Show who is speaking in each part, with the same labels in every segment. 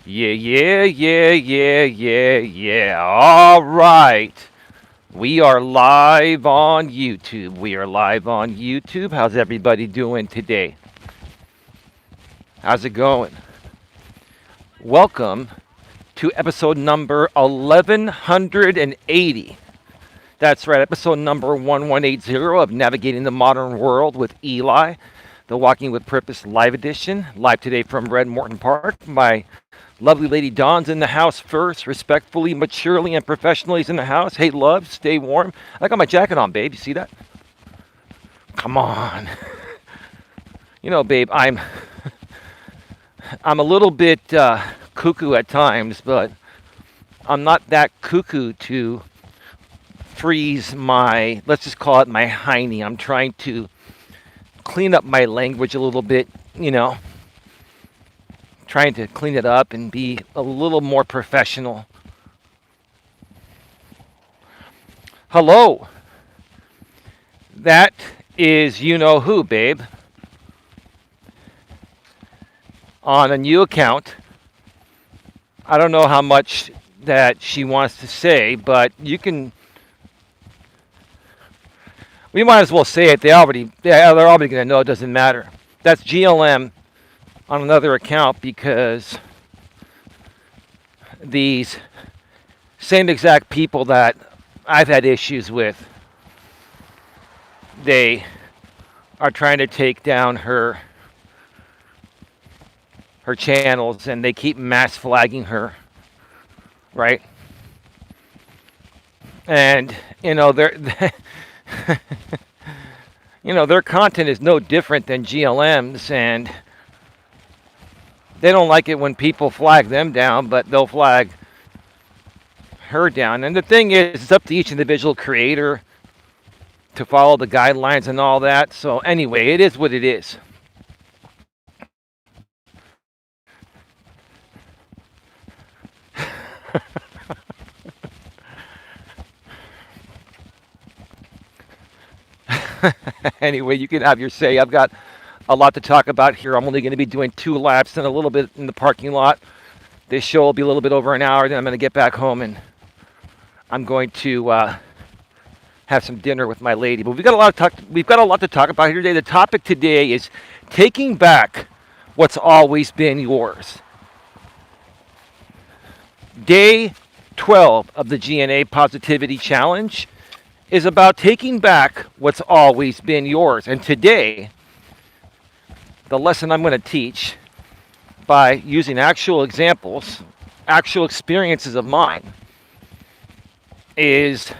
Speaker 1: Yeah. All right. We are live on YouTube. How's everybody doing today? How's it going? Welcome to episode number 1180. That's right, episode number 1180 of Navigating the Modern World with Eli, the Walking with Purpose live edition. Live today from Red Morton Park. My lovely lady Dawn's in the house first, respectfully, maturely, and professionally is in the house. Hey, love, stay warm. I got my jacket on, babe. You see that? Come on. Babe, I'm a little bit cuckoo at times, but I'm not that cuckoo to freeze my, let's just call it my hiney. I'm trying to clean up my language a little bit, trying to clean it up and be a little more professional. Hello. That is you know who, babe. On a new account. I don't know how much that she wants to say, but we might as well say it. They're already going to know. It doesn't matter. That's GLM on another account because these same exact people that I've had issues with, they are trying to take down her channels, and they keep mass flagging her, right? And they're their content is no different than GLM's, and they don't like it when people flag them down, but they'll flag her down. And the thing is, it's up to each individual creator to follow the guidelines and all that. So anyway, it is what it is. Anyway, you can have your say. I've got a lot to talk about here. I'm only going to be doing 2 laps and a little bit in the parking lot. This show will be a little bit over an hour. Then I'm going to get back home and I'm going to have some dinner with my lady. But we've got a lot to talk about here today. The topic today is taking back what's always been yours. Day 12 of the GNA Positivity Challenge is about taking back what's always been yours. And today, the lesson I'm going to teach by using actual examples, actual experiences of mine, is,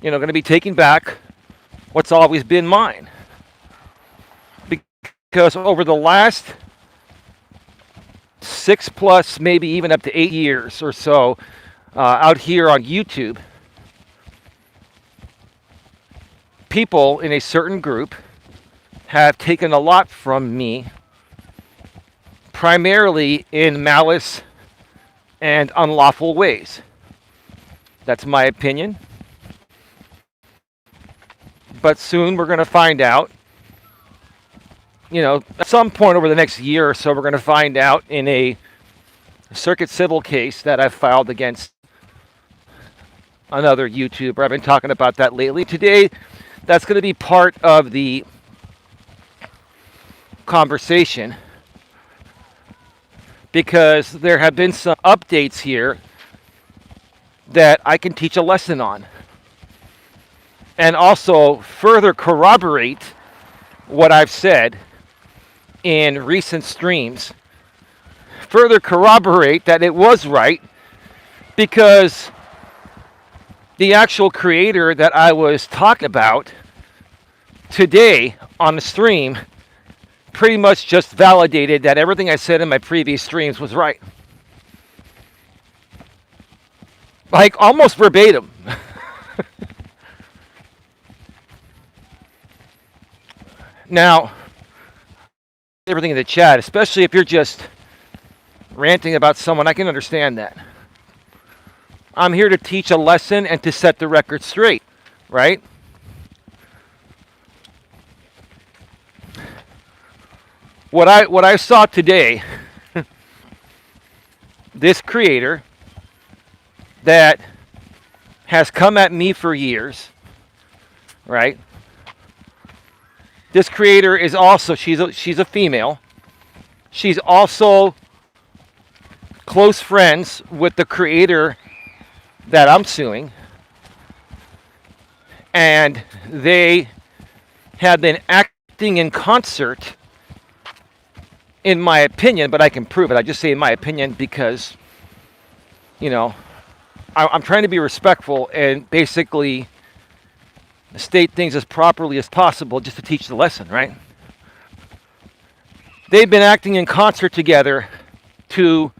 Speaker 1: going to be taking back what's always been mine. Because over the last 6+, maybe even up to 8 years or so, out here on YouTube, people in a certain group have taken a lot from me, primarily in malice and unlawful ways. That's my opinion. But soon we're going to find out, at some point over the next year or so, we're going to find out in a circuit civil case that I've filed against another YouTuber. I've been talking about that lately. Today, that's going to be part of the conversation because there have been some updates here that I can teach a lesson on and also further corroborate what I've said in recent streams. Further corroborate that it was right because the actual creator that I was talking about today on the stream pretty much just validated that everything I said in my previous streams was right. Like almost verbatim. Now, everything in the chat, especially if you're just ranting about someone, I can understand that. I'm here to teach a lesson and to set the record straight, right? What I saw today this creator that has come at me for years, right? This creator is also, she's a female. She's also close friends with the creator that I'm suing. And they have been acting in concert, in my opinion, but I can prove it. I just say in my opinion because, you know, I'm trying to be respectful and basically state things as properly as possible just to teach the lesson, right? They've been acting in concert together to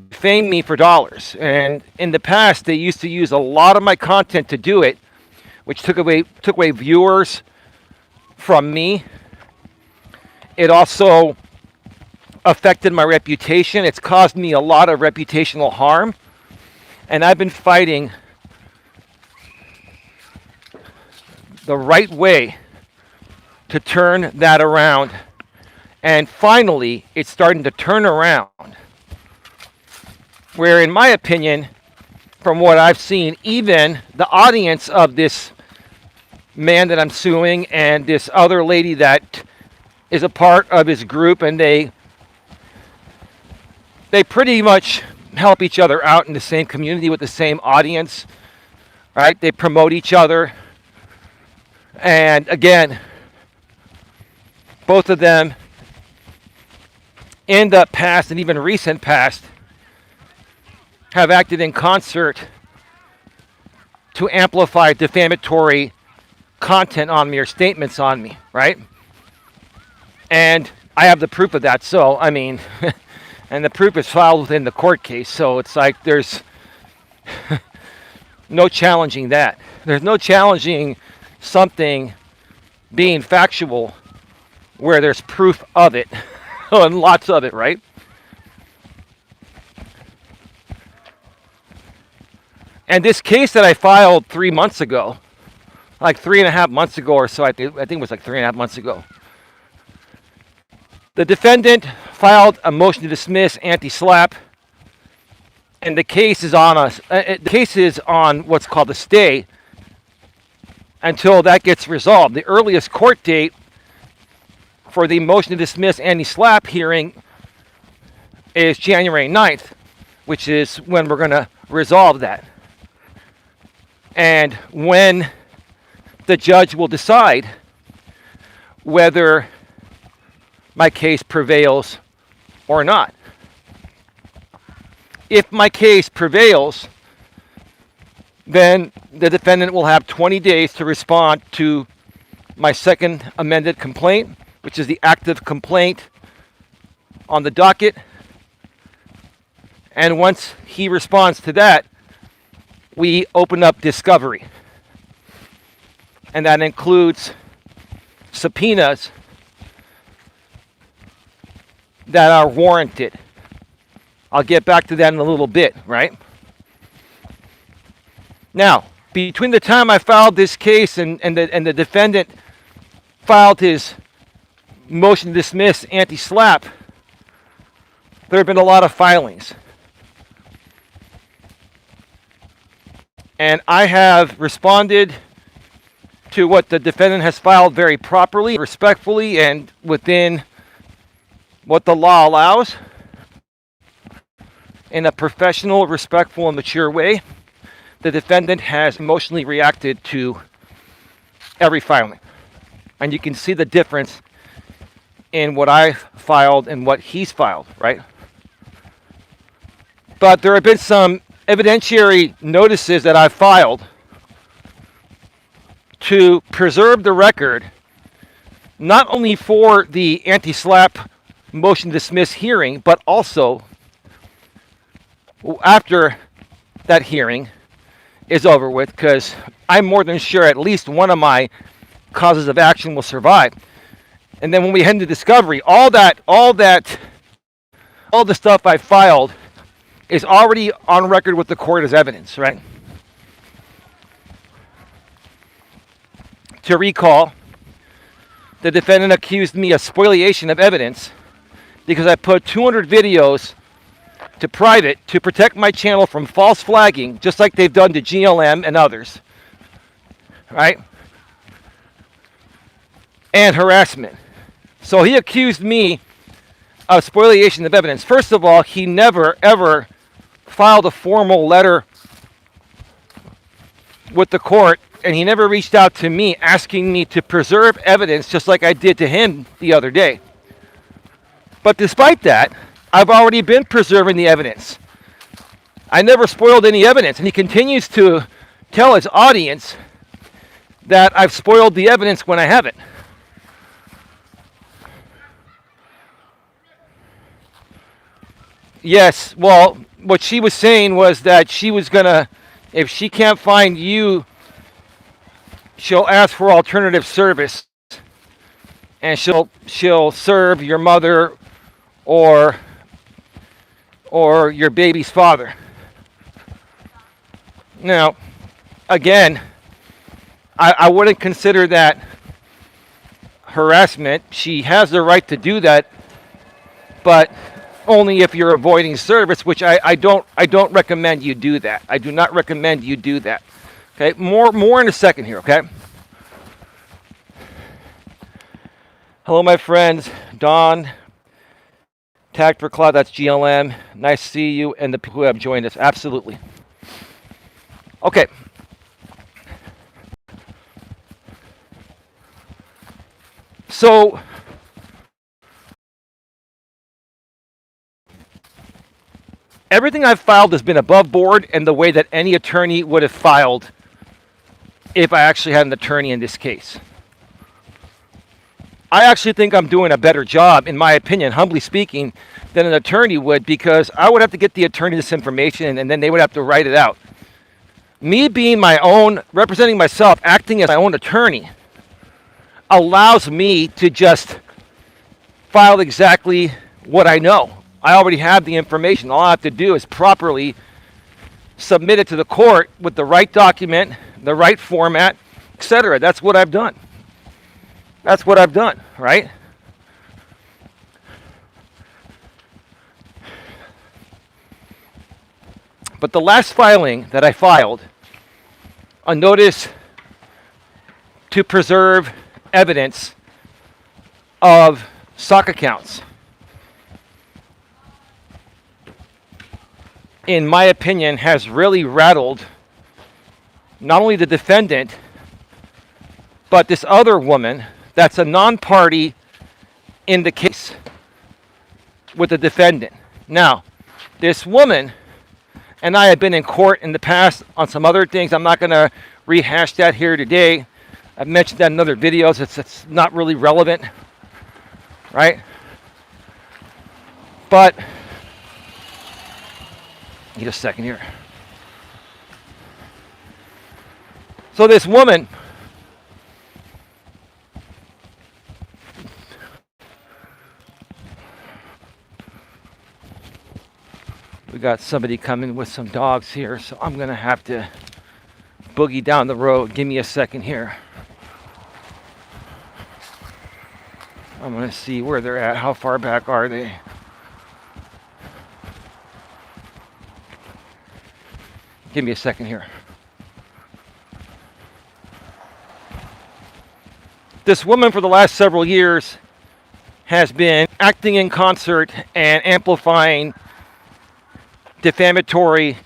Speaker 1: defame me for dollars. And in the past, they used to use a lot of my content to do it, which took away viewers from me. It also affected my reputation. It's caused me a lot of reputational harm. And I've been fighting the right way to turn that around. And finally, it's starting to turn around. Where, in my opinion, from what I've seen, even the audience of this man that I'm suing and this other lady that is a part of his group, and they pretty much help each other out in the same community with the same audience, right? They promote each other. And again, both of them in the past and even recent past have acted in concert to amplify defamatory content on me or statements on me, right? And I have the proof of that. So, I mean, and the proof is filed within the court case. So it's like there's no challenging that. There's no challenging something being factual where there's proof of it and lots of it, right? And this case that I filed 3 months ago, like 3.5 months ago or so, I think it was like 3.5 months ago, the defendant filed a motion to dismiss anti-SLAPP, and the case is on what's called a stay until that gets resolved. The earliest court date for the motion to dismiss anti-SLAPP hearing is January 9th, which is when we're going to resolve that. And when the judge will decide whether my case prevails or not. If my case prevails, then the defendant will have 20 days to respond to my second amended complaint, which is the active complaint on the docket. And once he responds to that, we open up discovery. And that includes subpoenas that are warranted. I'll get back to that in a little bit, right? Now, between the time I filed this case and the defendant filed his motion to dismiss anti-SLAPP, there have been a lot of filings. And I have responded to what the defendant has filed very properly, respectfully, and within what the law allows, in a professional, respectful, and mature way. The defendant has emotionally reacted to every filing. And you can see the difference in what I filed and what he's filed, right? But there have been some evidentiary notices that I've filed to preserve the record, not only for the anti-SLAPP motion to dismiss hearing, but also after that hearing is over with, because I'm more than sure at least one of my causes of action will survive. And then when we head into discovery, all the stuff I filed is already on record with the court as evidence, right? To recall, the defendant accused me of spoliation of evidence because I put 200 videos to private to protect my channel from false flagging, just like they've done to GLM and others, right? And harassment. So he accused me of spoliation of evidence. First of all, he never, ever filed a formal letter with the court, and he never reached out to me asking me to preserve evidence just like I did to him the other day. But despite that, I've already been preserving the evidence. I never spoiled any evidence, and he continues to tell his audience that I've spoiled the evidence when I haven't. Yes, well, what she was saying was that she was gonna, if she can't find you, she'll ask for alternative service, and she'll serve your mother or your baby's father. Now, again, I wouldn't consider that harassment. She has the right to do that, but only if you're avoiding service, which I don't recommend you do that. I do not recommend you do that. Okay, more in a second here, okay? Hello, my friends. Don, Tagged for Cloud, that's GLM. Nice to see you and the people who have joined us. Absolutely. Okay. So, everything I've filed has been above board and the way that any attorney would have filed if I actually had an attorney in this case. I actually think I'm doing a better job, in my opinion, humbly speaking, than an attorney would, because I would have to get the attorney this information and then they would have to write it out. Me being my own, representing myself, acting as my own attorney, allows me to just file exactly what I know. I already have the information. All I have to do is properly submit it to the court with the right document, the right format, etc. That's what I've done. That's what I've done, right? But the last filing that I filed, a notice to preserve evidence of stock accounts, in my opinion, has really rattled not only the defendant, but this other woman that's a non-party in the case with the defendant. Now, this woman and I have been in court in the past on some other things. I'm not going to rehash that here today. I've mentioned that in other videos. It's not really relevant, right? But, need a second here. So this woman, we got somebody coming with some dogs here, so I'm going to have to boogie down the road. Give me a second here. I'm going to see where they're at. How far back are they? Give me a second here. This woman for the last several years has been acting in concert and amplifying defamatory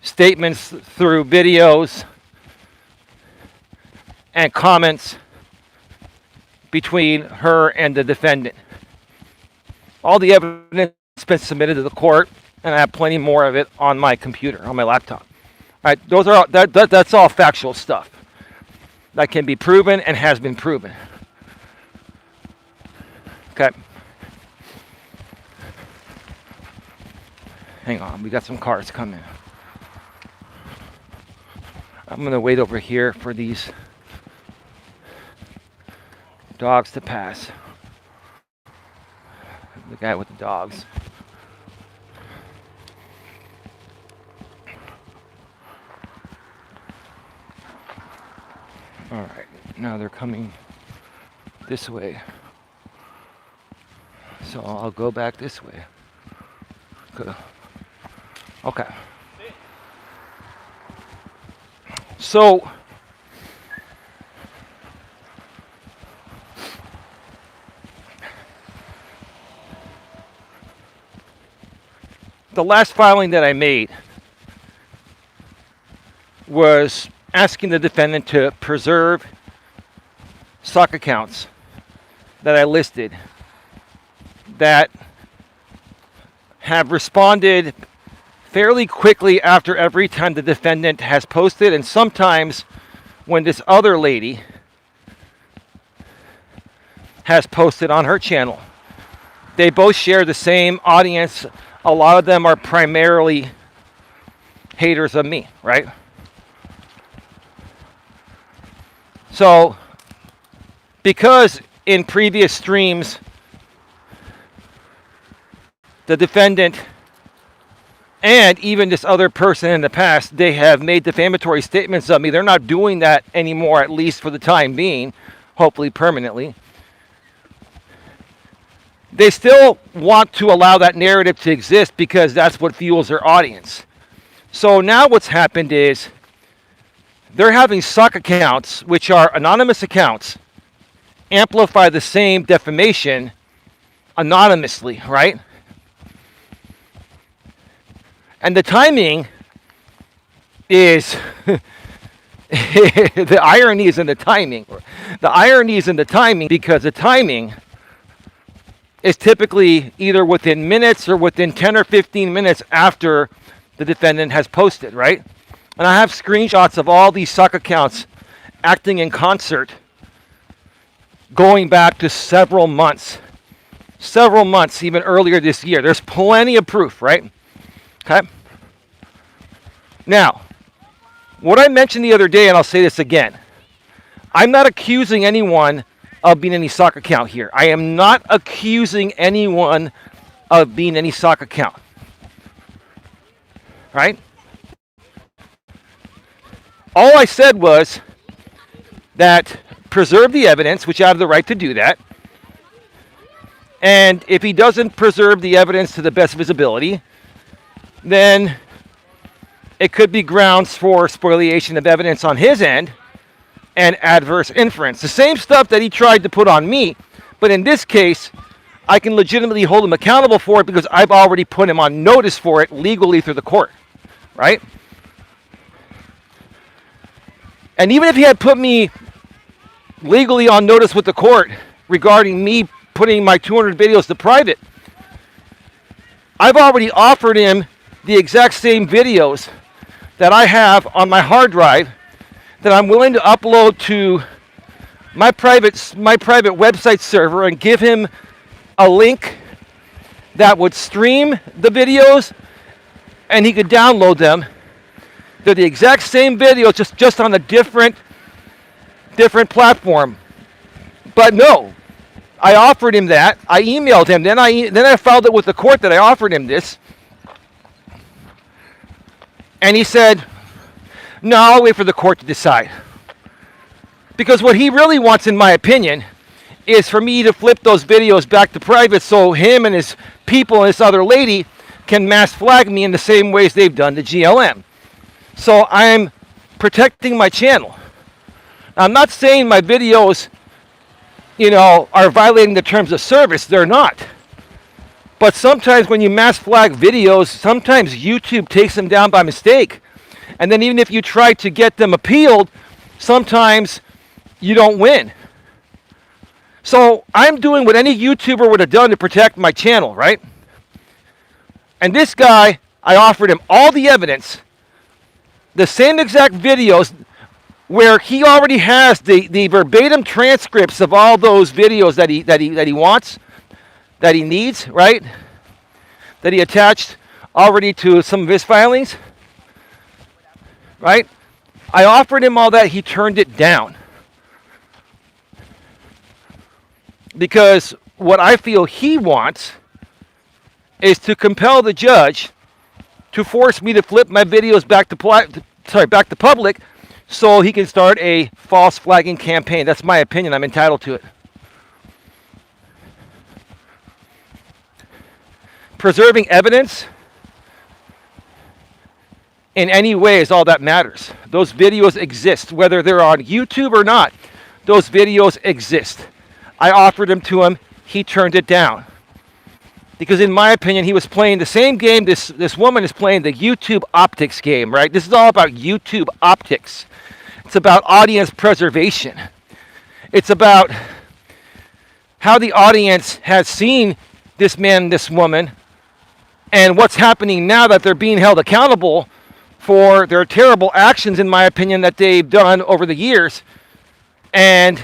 Speaker 1: statements through videos and comments between her and the defendant. All the evidence has been submitted to the court, and I have plenty more of it on my computer, on my laptop. All right, those are that's all factual stuff that can be proven and has been proven. Okay. Hang on, we got some cars coming. I'm gonna wait over here for these dogs to pass. The guy with the dogs. All right, now they're coming this way. So I'll go back this way. Okay. So the last filing that I made was asking the defendant to preserve stock accounts that I listed that have responded fairly quickly after every time the defendant has posted, and sometimes when this other lady has posted on her channel. They both share the same audience. A lot of them are primarily haters of me, right? So, because in previous streams, the defendant and even this other person in the past, they have made defamatory statements of me. They're not doing that anymore, at least for the time being, hopefully permanently. They still want to allow that narrative to exist because that's what fuels their audience. So now what's happened is they're having suck accounts, which are anonymous accounts, amplify the same defamation anonymously, right? And the timing is, the irony is in the timing. The irony is in the timing because the timing is typically either within minutes or within 10 or 15 minutes after the defendant has posted, right? And I have screenshots of all these suck accounts acting in concert going back to several months, even earlier this year. There's plenty of proof, right? Okay. Now, what I mentioned the other day, and I'll say this again, I'm not accusing anyone of being any sock account here. I am not accusing anyone of being any sock account. Right? All I said was that preserve the evidence, which I have the right to do that. And if he doesn't preserve the evidence to the best of his ability, then it could be grounds for spoliation of evidence on his end and adverse inference. The same stuff that he tried to put on me, but in this case, I can legitimately hold him accountable for it because I've already put him on notice for it legally through the court, right? And even if he had put me legally on notice with the court regarding me putting my 200 videos to private, I've already offered him the exact same videos that I have on my hard drive that I'm willing to upload to my private website server and give him a link that would stream the videos and he could download them. They're the exact same videos, just on a different platform. But no, I offered him that. I emailed him. Then I filed it with the court that I offered him this. And he said, no, I'll wait for the court to decide. Because what he really wants, in my opinion, is for me to flip those videos back to private so him and his people and this other lady can mass flag me in the same ways they've done to GLM. So I'm protecting my channel. I'm not saying my videos, are violating the terms of service. They're not. But sometimes when you mass flag videos, sometimes YouTube takes them down by mistake. And then even if you try to get them appealed, sometimes you don't win. So I'm doing what any YouTuber would have done to protect my channel, right? And this guy, I offered him all the evidence, the same exact videos where he already has the verbatim transcripts of all those videos that he wants, that he needs, right? That he attached already to some of his filings, right? I offered him all that. He turned it down. Because what I feel he wants is to compel the judge to force me to flip my videos back to public so he can start a false flagging campaign. That's my opinion. I'm entitled to it. Preserving evidence in any way is all that matters. Those videos exist, whether they're on YouTube or not. Those videos exist. I offered them to him. He turned it down. Because in my opinion, he was playing the same game this woman is playing, the YouTube optics game, right? This is all about YouTube optics. It's about audience preservation. It's about how the audience has seen this man, this woman, and what's happening now that they're being held accountable for their terrible actions, in my opinion, that they've done over the years, and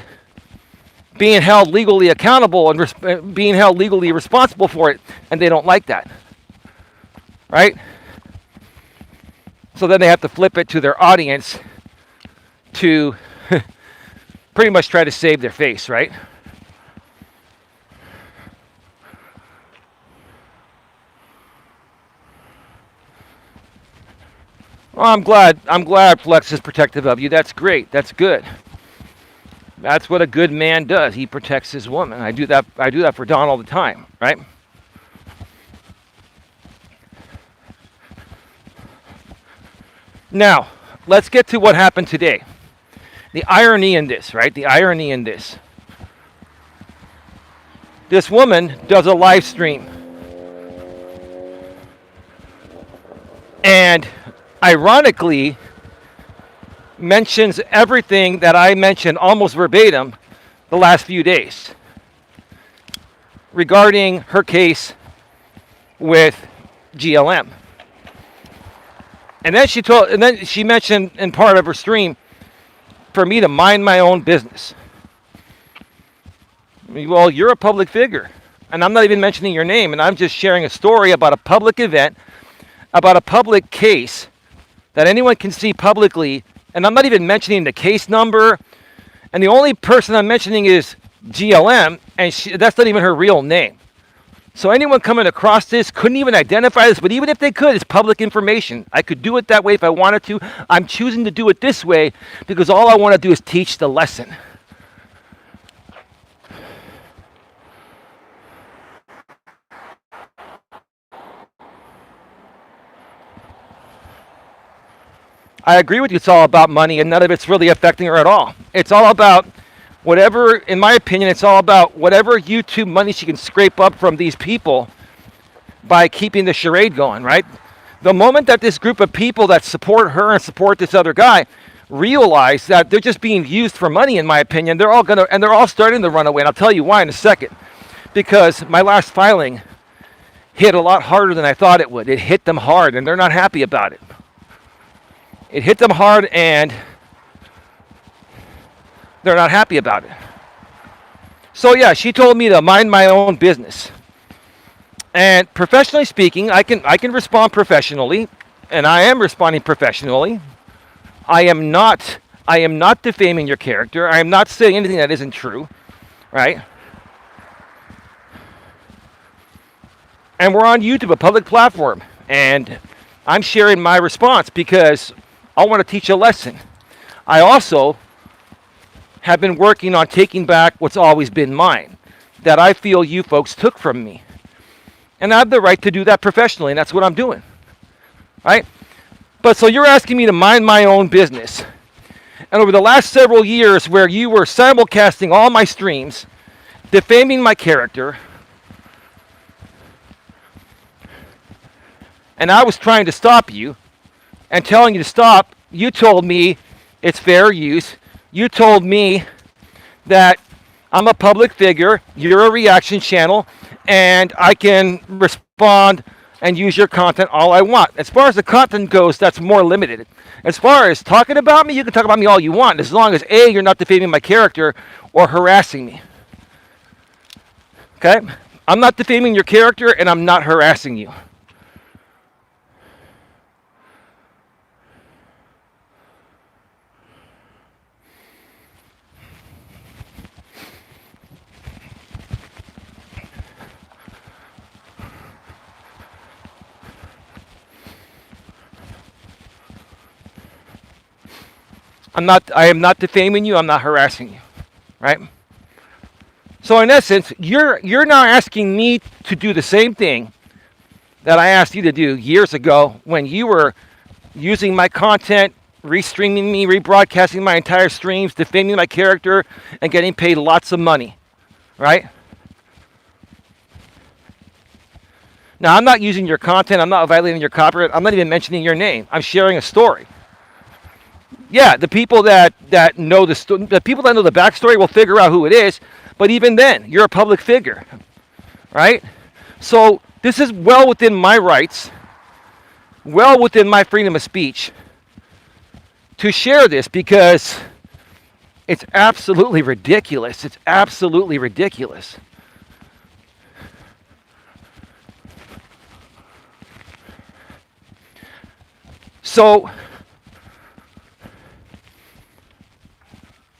Speaker 1: being held legally accountable and being held legally responsible for it, and they don't like that, right? So then they have to flip it to their audience to pretty much try to save their face, right? Well, I'm glad Flex is protective of you. That's great. That's good. That's what a good man does. He protects his woman. I do that for Don all the time, right? Now, let's get to what happened today. The irony in this, right? The irony in this. This woman does a live stream. And ironically, mentions everything that I mentioned almost verbatim the last few days regarding her case with GLM. And then she mentioned in part of her stream for me to mind my own business. Well, you're a public figure, and I'm not even mentioning your name, and I'm just sharing a story about a public event, about a public case that anyone can see publicly, and I'm not even mentioning the case number, and the only person I'm mentioning is GLM, and that's not even her real name. So anyone coming across this couldn't even identify this, but even if they could, it's public information. I could do it that way if I wanted to. I'm choosing to do it this way because all I want to do is teach the lesson. I agree with you, it's all about money, and none of it's really affecting her at all. It's all about whatever, in my opinion, it's all about whatever YouTube money she can scrape up from these people by keeping the charade going, right? The moment that this group of people that support her and support this other guy realize that they're just being used for money, in my opinion, they're all starting to run away, and I'll tell you why in a second. Because my last filing hit a lot harder than I thought it would. It hit them hard, and they're not happy about it. It hit them hard, and they're not happy about it. So yeah, she told me to mind my own business. And professionally speaking, I can respond professionally, and I am responding professionally. I am not defaming your character. I am not saying anything that isn't true, right? And we're on YouTube, a public platform, and I'm sharing my response because I want to teach a lesson. I also have been working on taking back what's always been mine, that I feel you folks took from me. And I have the right to do that professionally, and that's what I'm doing, right? But so you're asking me to mind my own business. And over the last several years where you were simulcasting all my streams, defaming my character, and I was trying to stop you, and telling you to stop, you told me it's fair use. You told me that I'm a public figure, you're a reaction channel, and I can respond and use your content all I want. As far as the content goes, that's more limited. As far as talking about me, you can talk about me all you want, as long as A, you're not defaming my character or harassing me. Okay? I'm not defaming your character, and I'm not harassing you. I am not defaming you, I'm not harassing you, right? So in essence, you're now asking me to do the same thing that I asked you to do years ago when you were using my content, restreaming me, rebroadcasting my entire streams, defaming my character, and getting paid lots of money, right? Now, I'm not using your content. I'm not violating your copyright. I'm not even mentioning your name. I'm sharing a story. Yeah, the people that know the people that know the backstory will figure out who it is. But even then, you're a public figure, right? So this is well within my rights, well within my freedom of speech to share this, because it's absolutely ridiculous. It's absolutely ridiculous. So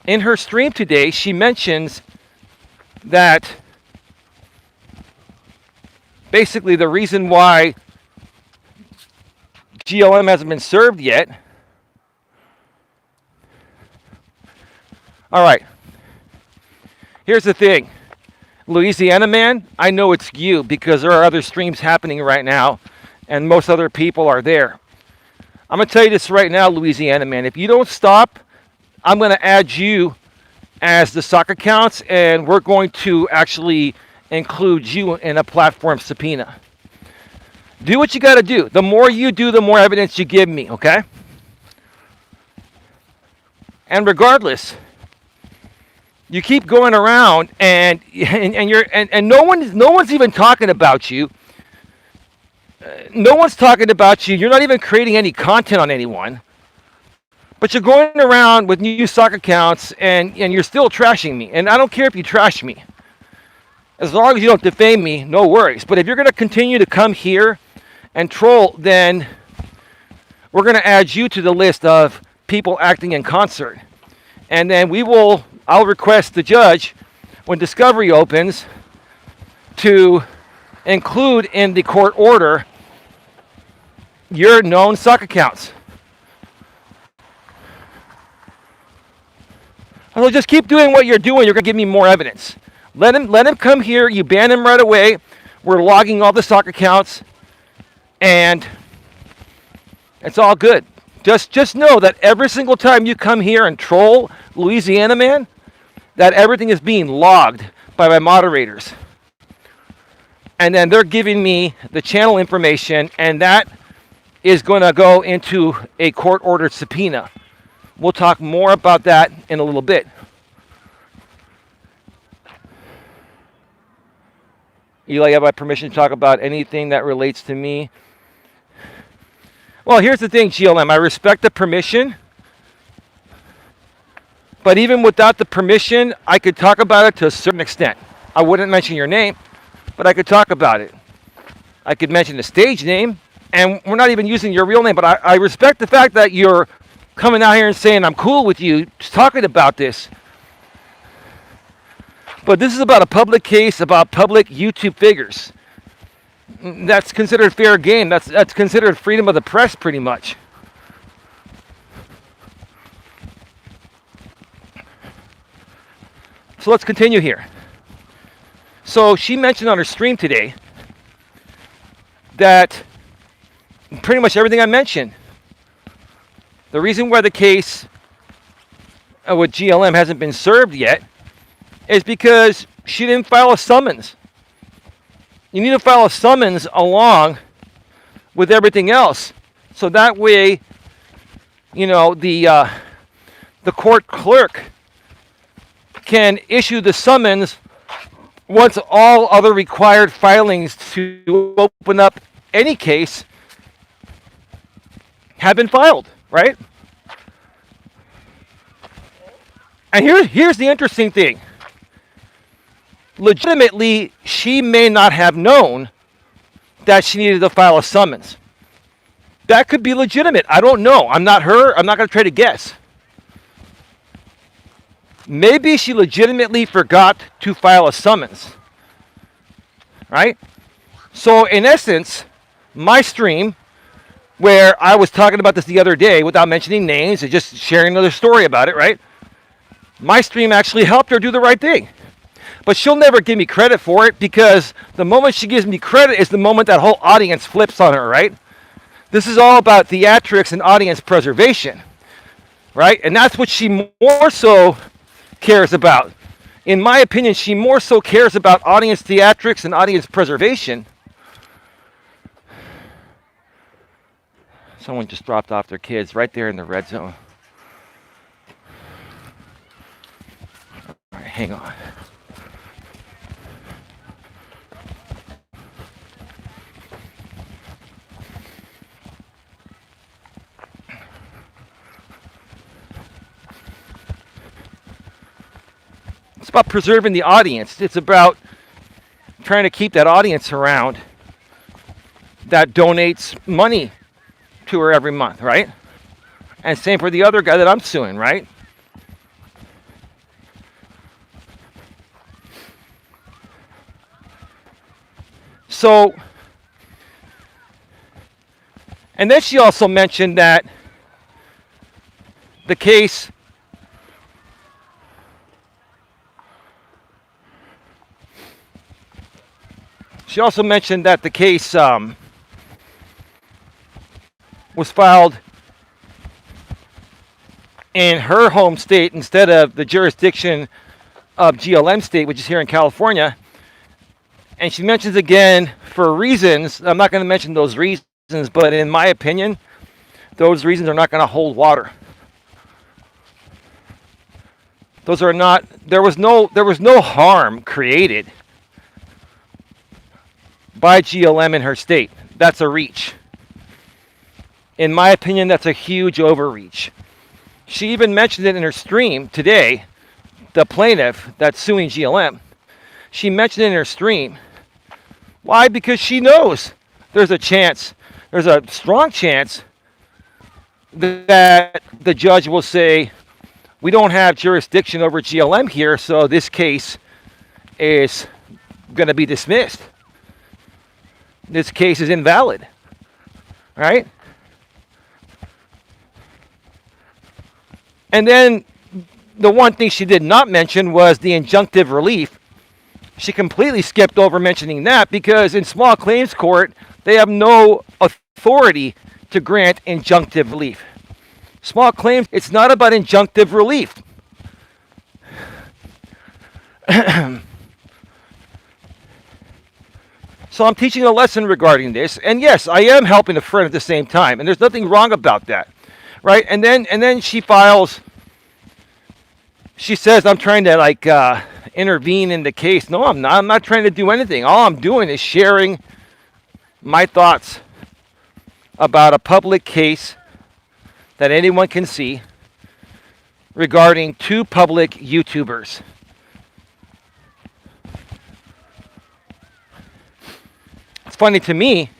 Speaker 1: in her stream today, she mentions that basically the reason why GLM hasn't been served yet. All right. Here's the thing. Louisiana man, I know it's you because there are other streams happening right now and most other people are there. I'm going to tell you this right now, Louisiana man. If you don't stop, I'm going to add you as the sock accounts, and we're going to actually include you in a platform subpoena. Do what you got to do. The more you do, the more evidence you give me, okay? And regardless, you keep going around and no one's even talking about you. No one's talking about you. You're not even creating any content on anyone. But you're going around with new sock accounts and you're still trashing me. And I don't care if you trash me. As long as you don't defame me, no worries. But if you're going to continue to come here and troll, then we're going to add you to the list of people acting in concert. And then I'll request the judge, when discovery opens, to include in the court order your known sock accounts. So just keep doing what you're doing. You're going to give me more evidence. Let him come here. You ban him right away. We're logging all the sock accounts, and it's all good. Just know that every single time you come here and troll Louisiana man, that everything is being logged by my moderators. And then they're giving me the channel information, and that is going to go into a court-ordered subpoena. We'll talk more about that in a little bit. Eli, have I permission to talk about anything that relates to me? Well, here's the thing, GLM. I respect the permission. But even without the permission, I could talk about it to a certain extent. I wouldn't mention your name, but I could talk about it. I could mention the stage name, and we're not even using your real name, but I respect the fact that you're coming out here and saying, I'm cool with you, just talking about this. But this is about a public case, about public YouTube figures. That's considered fair game. That's considered freedom of the press, pretty much. So let's continue here. So she mentioned on her stream today that pretty much everything I mentioned. The reason why the case with GLM hasn't been served yet is because she didn't file a summons. You need to file a summons along with everything else. So that way, you know, the court clerk can issue the summons once all other required filings to open up any case have been filed, right? And here's the interesting thing. Legitimately, she may not have known that she needed to file a summons. That could be legitimate. I don't know. I'm not her. I'm not going to try to guess. Maybe she legitimately forgot to file a summons. Right? So, in essence, my stream, where I was talking about this the other day without mentioning names and just sharing another story about it, right? My stream actually helped her do the right thing. But she'll never give me credit for it, because the moment she gives me credit is the moment that whole audience flips on her, right? This is all about theatrics and audience preservation, right? And that's what she more so cares about. In my opinion, she more so cares about audience theatrics and audience preservation. Someone just dropped off their kids right there in the red zone. All right, hang on. It's about preserving the audience. It's about trying to keep that audience around that donates money to her every month, right? And same for the other guy that I'm suing, right? So, and then she also mentioned that the case was filed in her home state instead of the jurisdiction of GLM state, which is here in California. And she mentions again, for reasons, I'm not going to mention those reasons, but in my opinion, those reasons are not going to hold water. Those are not, there was no harm created by GLM in her state. That's a reach. In my opinion, that's a huge overreach. She even mentioned it in her stream today, the plaintiff that's suing GLM. She mentioned it in her stream. Why? Because she knows there's a strong chance that the judge will say, we don't have jurisdiction over GLM here, so this case is going to be dismissed. This case is invalid, right? And then the one thing she did not mention was the injunctive relief. She completely skipped over mentioning that because in small claims court, they have no authority to grant injunctive relief. Small claims, it's not about injunctive relief. So I'm teaching a lesson regarding this, and yes, I am helping a friend at the same time, and there's nothing wrong about that, right? And then she files. She says, I'm trying to intervene in the case. No, I'm not. I'm not trying to do anything. All I'm doing is sharing my thoughts about a public case that anyone can see regarding two public YouTubers. It's funny to me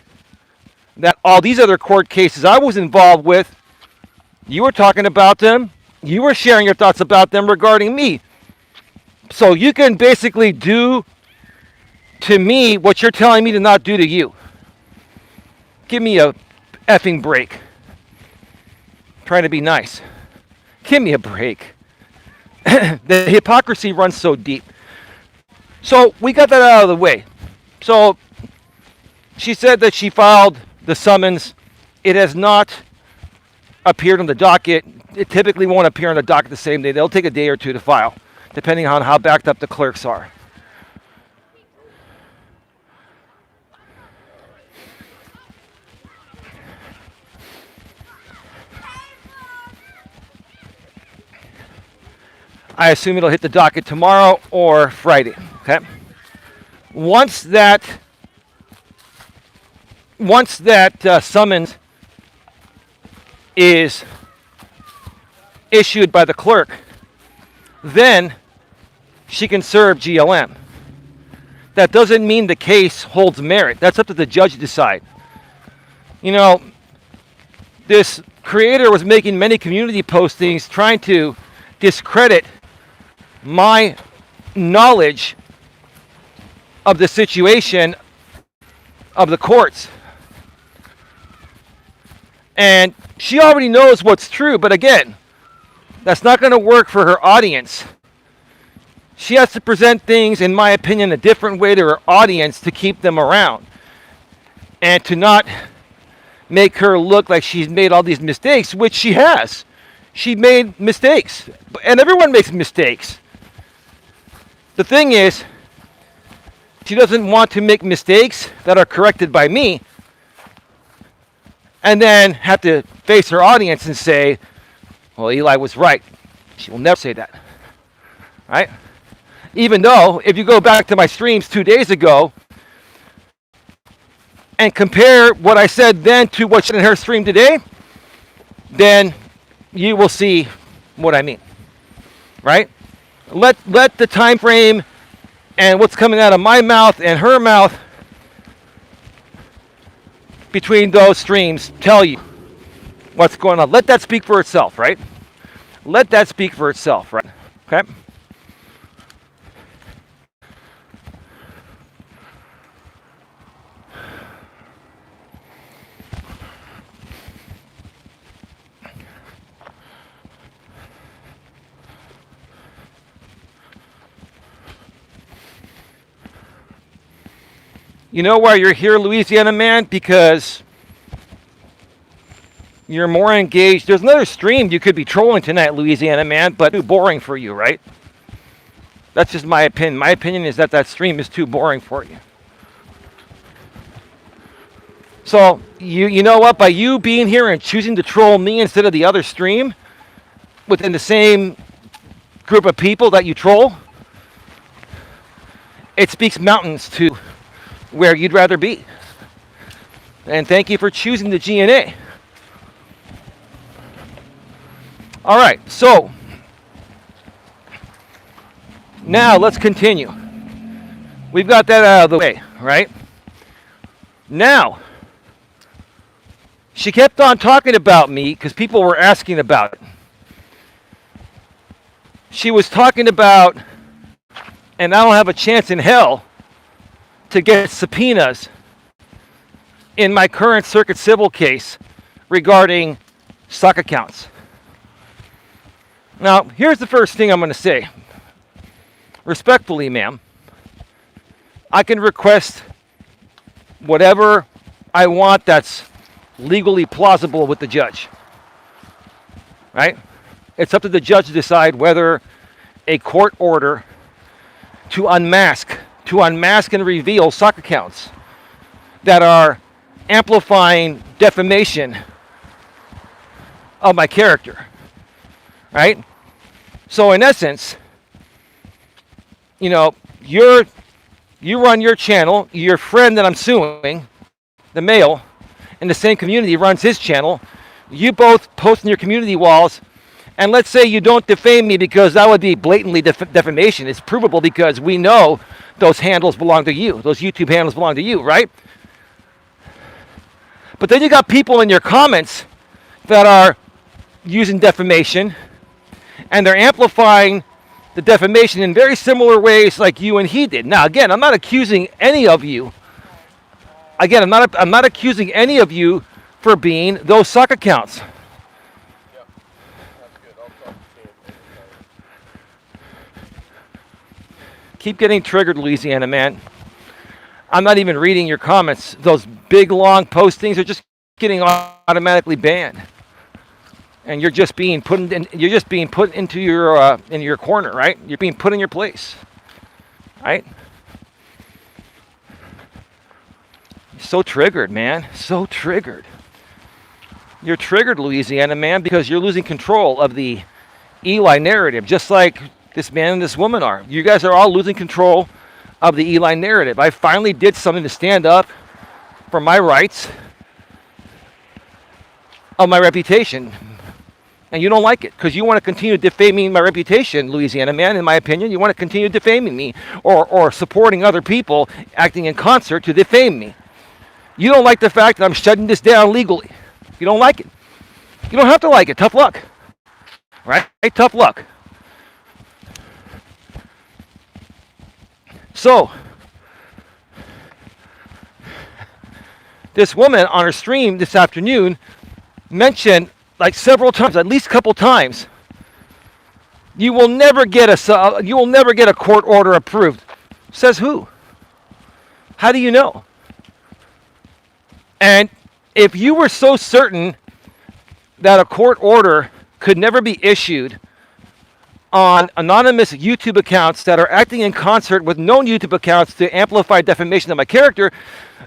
Speaker 1: that all these other court cases I was involved with, you were talking about them, you were sharing your thoughts about them regarding me. So you can basically do to me what you're telling me to not do to you. Give me a effing break. I'm trying to be nice. Give me a break. The hypocrisy runs so deep. So we got that out of the way. So she said that she filed the summons. It has not appeared on the docket. It typically won't appear on the docket the same day. They'll take a day or two to file, depending on how backed up the clerks are. I assume it'll hit the docket tomorrow or Friday. Okay. Once that summons is issued by the clerk, then she can serve GLM. That doesn't mean the case holds merit. That's up to the judge to decide. You know, this creator was making many community postings trying to discredit my knowledge of the situation of the courts. And she already knows what's true, but again, that's not going to work for her audience. She has to present things, in my opinion, a different way to her audience to keep them around. And to not make her look like she's made all these mistakes, which she has. She made mistakes, and everyone makes mistakes. The thing is, she doesn't want to make mistakes that are corrected by me and then have to face her audience and say, well, Eli was right. She will never say that, right? Even though, if you go back to my streams 2 days ago and compare what I said then to what's in her stream today, then you will see what I mean, right? Let the time frame and what's coming out of my mouth and her mouth between those streams tell you what's going on. Let that speak for itself, right? Let that speak for itself, right? Okay? You know why you're here, Louisiana man? Because you're more engaged. There's another stream you could be trolling tonight, Louisiana man, but too boring for you, right? That's just my opinion. My opinion is that that stream is too boring for you. So, you know what? By you being here and choosing to troll me instead of the other stream within the same group of people that you troll, it speaks mountains to where you'd rather be. And thank you for choosing the GNA. All right, so now let's continue. We've got that out of the way, right? Now, she kept on talking about me because people were asking about it. She was talking about, and I don't have a chance in hell to get subpoenas in my current circuit civil case regarding stock accounts. Now, here's the first thing I'm going to say. Respectfully, ma'am, I can request whatever I want that's legally plausible with the judge. Right? It's up to the judge to decide whether a court order to unmask and reveal stock accounts that are amplifying defamation of my character, right? So in essence, you know, you run your channel, your friend that I'm suing, the male, in the same community runs his channel, you both post in your community walls, and let's say you don't defame me because that would be blatantly defamation. It's provable because we know those handles belong to you. Those YouTube handles belong to you, right? But then you got people in your comments that are using defamation, and they're amplifying the defamation in very similar ways like you and he did. Now, again, I'm not accusing any of you. Again, I'm not accusing any of you for being those stock accounts. Keep getting triggered, Louisiana man. I'm not even reading your comments. Those big long postings are just getting automatically banned, and you're just being put into your corner, right? You're being put in your place, right? So triggered, man. So triggered. You're triggered, Louisiana man, because you're losing control of the Eli narrative, just like this man and this woman are. You guys are all losing control of the Eli narrative. I finally did something to stand up for my rights, of my reputation. And you don't like it because you want to continue defaming my reputation, Louisiana man, in my opinion. You want to continue defaming me or supporting other people acting in concert to defame me. You don't like the fact that I'm shutting this down legally. You don't like it. You don't have to like it. Tough luck. Right? Hey, tough luck. So, this woman on her stream this afternoon mentioned like several times, at least a couple times, you will never get a court order approved. Says who? How do you know? And If you were so certain that a court order could never be issued on anonymous YouTube accounts that are acting in concert with known YouTube accounts to amplify defamation of my character,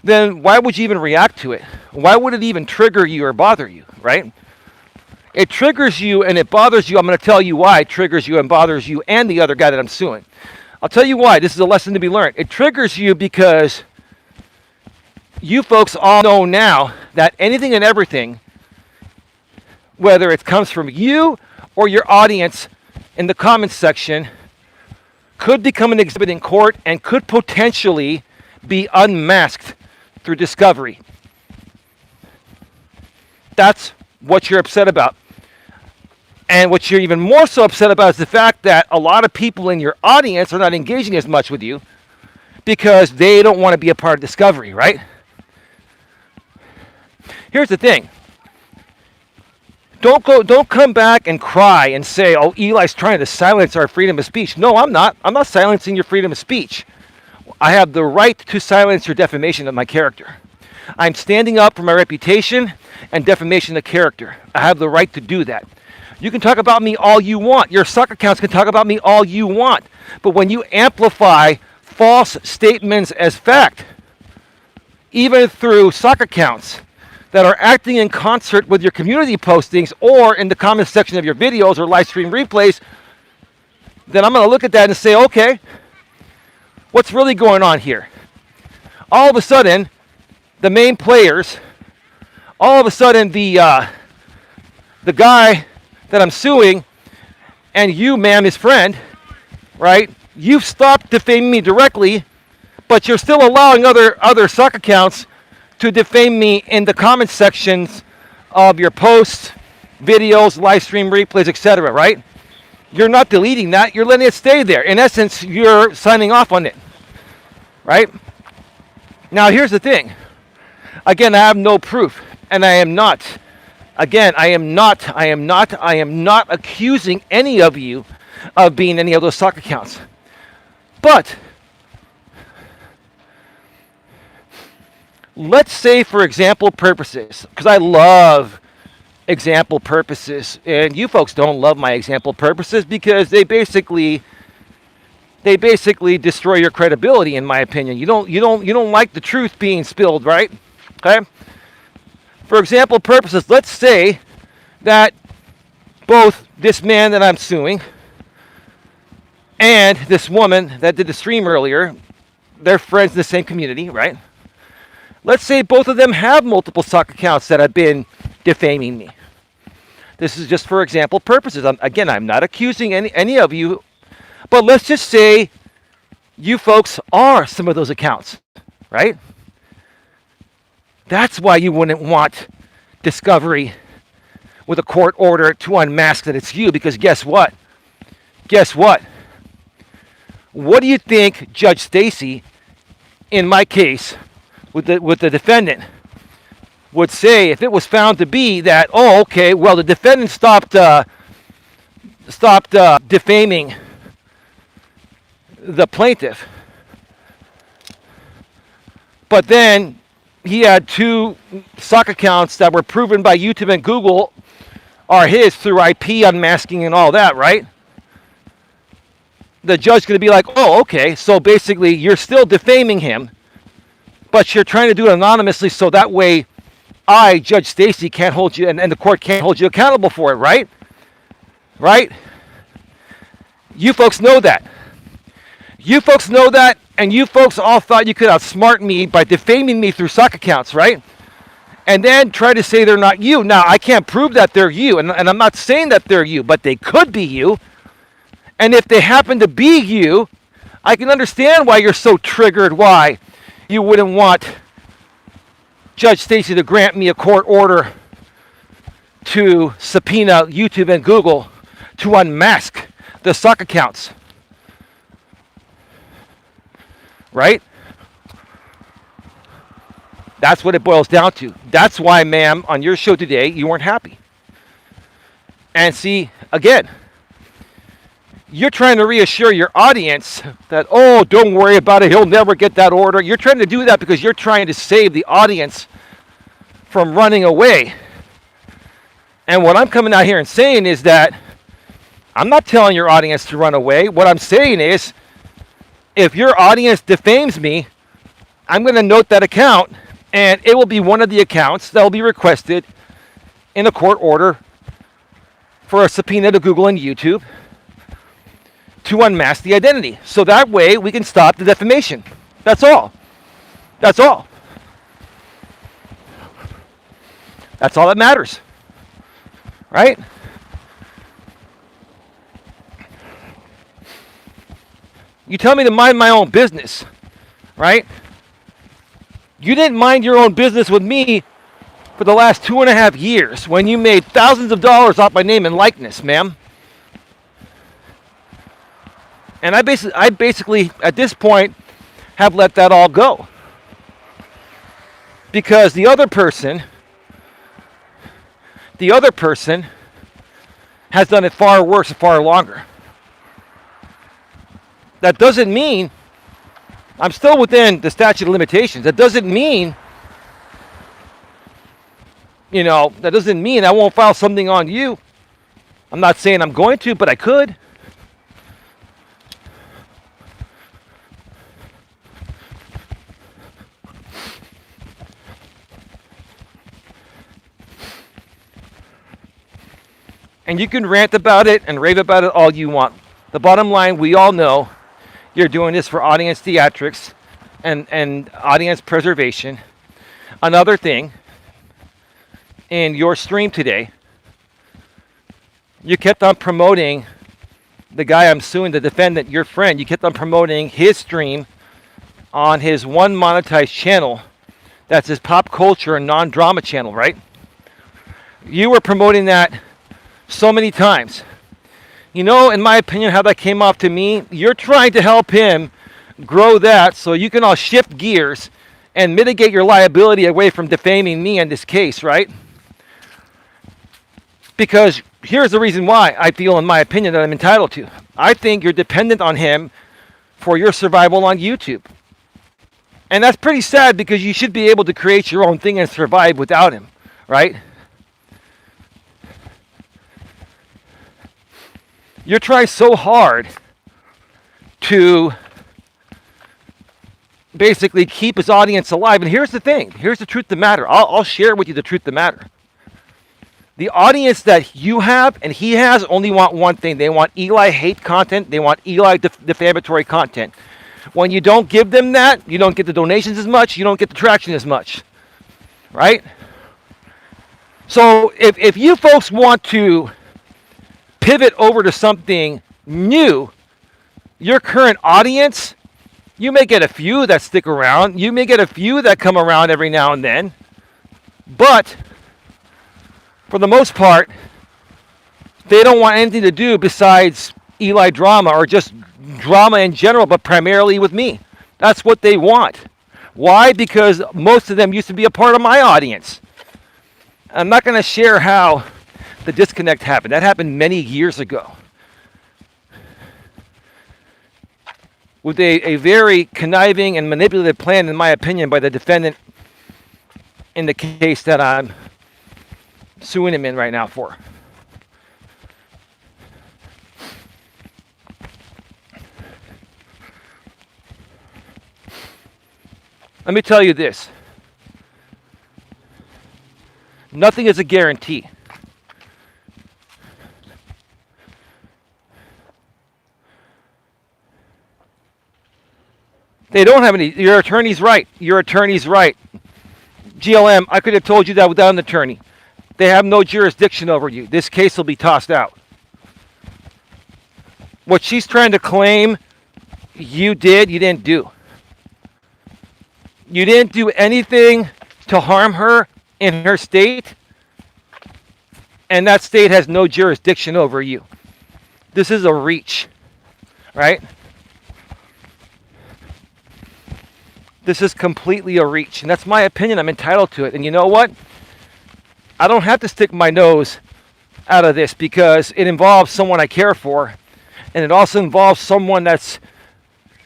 Speaker 1: then why would you even react to it? Why would it even trigger you or bother you, right? It triggers you and it bothers you. I'm going to tell you why it triggers you and bothers you and the other guy that I'm suing. I'll tell you why. This is a lesson to be learned. It triggers you because you folks all know now that anything and everything, whether it comes from you or your audience in the comments section, could become an exhibit in court and could potentially be unmasked through discovery. That's what you're upset about. And what you're even more so upset about is the fact that a lot of people in your audience are not engaging as much with you because they don't want to be a part of discovery, right? Here's the thing. Don't come back and cry and say, oh, Eli's trying to silence our freedom of speech. No, I'm not. I'm not silencing your freedom of speech. I have the right to silence your defamation of my character. I'm standing up for my reputation and defamation of character. I have the right to do that. You can talk about me all you want. Your suck accounts can talk about me all you want. But when you amplify false statements as fact, even through suck accounts that are acting in concert with your community postings or in the comment section of your videos or live stream replays, then I'm going to look at that and say, okay, what's really going on here? All of a sudden, the main players, all of a sudden the guy that I'm suing and you, ma'am, his friend, right? You've stopped defaming me directly, but you're still allowing other suck accounts to defame me in the comment sections of your posts, videos, live stream replays, etc., right? You're not deleting that. You're letting it stay there. In essence, you're signing off on it, right? Now, here's the thing. Again, I have no proof, and I am not accusing any of you of being any of those stock accounts. But let's say, for example purposes, because I love example purposes, and you folks don't love my example purposes because they basically destroy your credibility, in my opinion. You don't like the truth being spilled, right? Okay? For example purposes, let's say that both this man that I'm suing and this woman that did the stream earlier, they're friends in the same community, right? Let's say both of them have multiple stock accounts that have been defaming me. This is just for example purposes. I'm not accusing any of you, but let's just say you folks are some of those accounts, right? That's why you wouldn't want discovery with a court order to unmask that it's you, because guess what? What do you think Judge Stacy, in my case, with the defendant, would say if it was found to be that, oh, okay, well, the defendant stopped defaming the plaintiff, but then he had two sock accounts that were proven by YouTube and Google are his through IP unmasking and all that, right? The judge's going to be like, oh, okay, so basically you're still defaming him, but you're trying to do it anonymously so that way I, Judge Stacy, can't hold you, and the court can't hold you accountable for it, right? Right? You folks know that. You folks know that, and you folks all thought you could outsmart me by defaming me through sock accounts, right? And then try to say they're not you. Now, I can't prove that they're you, and I'm not saying that they're you, but they could be you. And if they happen to be you, I can understand why you're so triggered, why you wouldn't want Judge Stacy to grant me a court order to subpoena YouTube and Google to unmask the sock accounts. Right? That's what it boils down to. That's why, ma'am, on your show today, you weren't happy. And see, again, you're trying to reassure your audience that, oh, don't worry about it, he'll never get that order. You're trying to do that because you're trying to save the audience from running away. And what I'm coming out here and saying is that I'm not telling your audience to run away. What I'm saying is, if your audience defames me, I'm going to note that account, and it will be one of the accounts that will be requested in a court order for a subpoena to Google and YouTube to unmask the identity. So that way we can stop the defamation. That's all. That's all. That's all that matters. Right? You tell me to mind my own business, right? You didn't mind your own business with me for the last 2.5 years when you made thousands of dollars off my name and likeness, ma'am. And I basically, at this point, have let that all go. Because the other person has done it far worse and far longer. That doesn't mean I'm still within the statute of limitations. That doesn't mean, that doesn't mean I won't file something on you. I'm not saying I'm going to, but I could. And you can rant about it and rave about it all you want. The bottom line, we all know you're doing this for audience theatrics and audience preservation. Another thing, in your stream today, you kept on promoting the guy I'm suing, the defendant, your friend. You kept on promoting his stream on his one monetized channel. That's his pop culture and non-drama channel, right? You were promoting that so many times. In my opinion, how that came off to me, you're trying to help him grow that so you can all shift gears and mitigate your liability away from defaming me in this case, right? Because here's the reason why I feel, in my opinion, that I'm entitled to. I think you're dependent on him for your survival on YouTube. And that's pretty sad because you should be able to create your own thing and survive without him, right? You're trying so hard to basically keep his audience alive. And here's the thing. Here's the truth of the matter. I'll share with you the truth of the matter. The audience that you have and he has only want one thing. They want Eli hate content. They want Eli defamatory content. When you don't give them that, you don't get the donations as much. You don't get the traction as much. Right? So if you folks want to pivot over to something new, your current audience, you may get a few that stick around. You may get a few that come around every now and then. But for the most part, they don't want anything to do besides Eli drama or just drama in general, but primarily with me. That's what they want. Why? Because most of them used to be a part of my audience. I'm not going to share how the disconnect happened. That happened many years ago. With a very conniving and manipulative plan, in my opinion, by the defendant in the case that I'm suing him in right now for. Let me tell you this. Nothing is a guarantee. They don't have any. Your attorney's right. Your attorney's right. GLM, I could have told you that without an attorney. They have no jurisdiction over you. This case will be tossed out. What she's trying to claim you did, you didn't do. You didn't do anything to harm her in her state, and that state has no jurisdiction over you. This is a reach, right? This is completely a reach, and that's my opinion. I'm entitled to it. And you know what? I don't have to stick my nose out of this because it involves someone I care for, and it also involves someone that's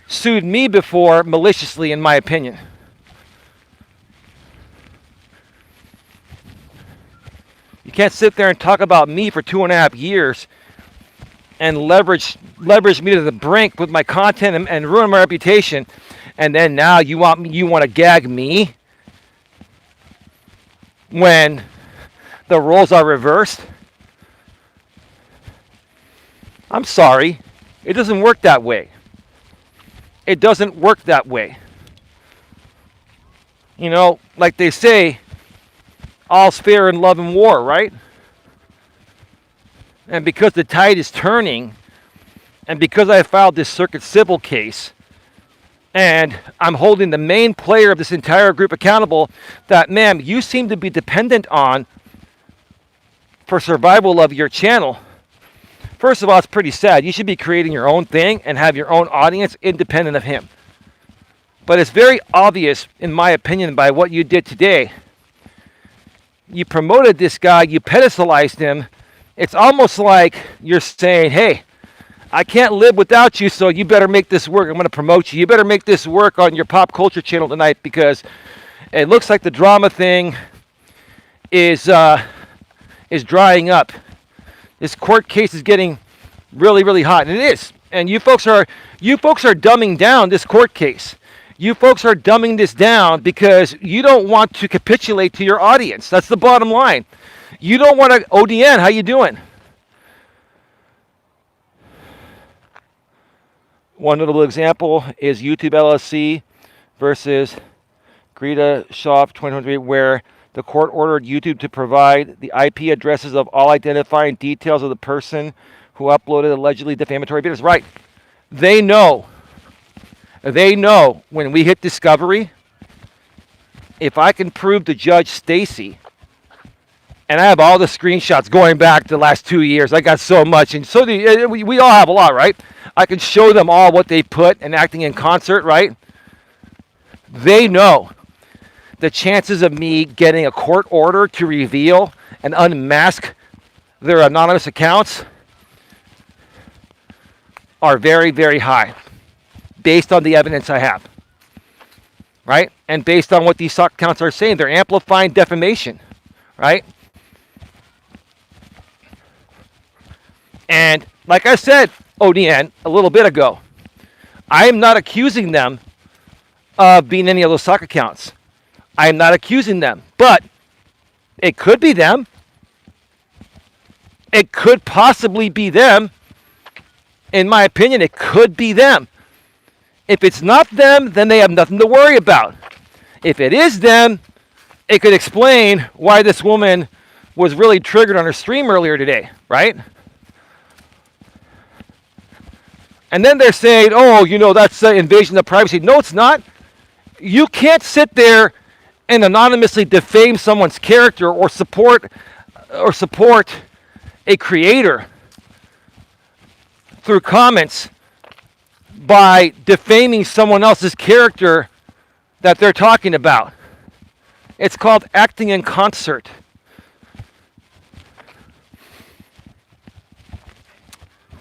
Speaker 1: sued me before maliciously, in my opinion. You can't sit there and talk about me for 2.5 years and leverage me to the brink with my content and ruin my reputation, and then now you want to gag me when the roles are reversed. I'm sorry. It doesn't work that way. It doesn't work that way. You know, like they say, all's fair in love and war, right? And because the tide is turning, and because I filed this circuit civil case, and I'm holding the main player of this entire group accountable that, ma'am, you seem to be dependent on for survival of your channel. First of all, it's pretty sad. You should be creating your own thing and have your own audience independent of him. But it's very obvious, in my opinion, by what you did today. You promoted this guy, you pedestalized him. It's almost like you're saying, hey, I can't live without you, so you better make this work. I'm going to promote you. You better make this work on your pop culture channel tonight, because it looks like the drama thing is drying up. This court case is getting really, really hot, and it is. And you folks are dumbing down this court case. You folks are dumbing this down because you don't want to capitulate to your audience. That's the bottom line. You don't want to. ODN, how you doing? One notable example is YouTube LLC versus Greta Shop 2023, where the court ordered YouTube to provide the IP addresses of all identifying details of the person who uploaded allegedly defamatory videos. Right. They know when we hit discovery, if I can prove to Judge Stacy, and I have all the screenshots going back the last 2 years. I got so much, and so do we all have a lot, right? I can show them all what they put and acting in concert, right? They know the chances of me getting a court order to reveal and unmask their anonymous accounts are very, very high, based on the evidence I have, right? And based on what these sock accounts are saying, they're amplifying defamation, right? And like I said, ODN, a little bit ago, I am not accusing them of being any of those sock accounts. I am not accusing them, but it could be them. It could possibly be them. In my opinion, it could be them. If it's not them, then they have nothing to worry about. If it is them, it could explain why this woman was really triggered on her stream earlier today, right? And then they're saying, oh, you know, that's invasion of privacy. No, it's not. You can't sit there and anonymously defame someone's character or support a creator through comments by defaming someone else's character that they're talking about. It's called acting in concert.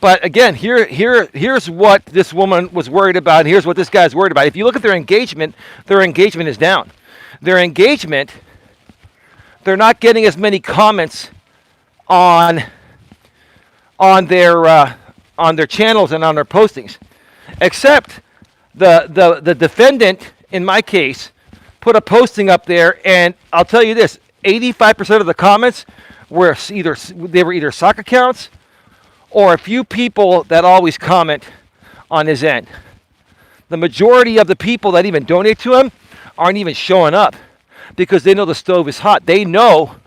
Speaker 1: But again, here's what this woman was worried about, and here's what this guy's worried about. If you look at their engagement is down. Their engagement, they're not getting as many comments on their channels and on their postings. Except the defendant, in my case, put a posting up there, and I'll tell you this, 85% of the comments were either sock accounts or a few people that always comment on his end. The majority of the people that even donate to him aren't even showing up because they know the stove is hot. They know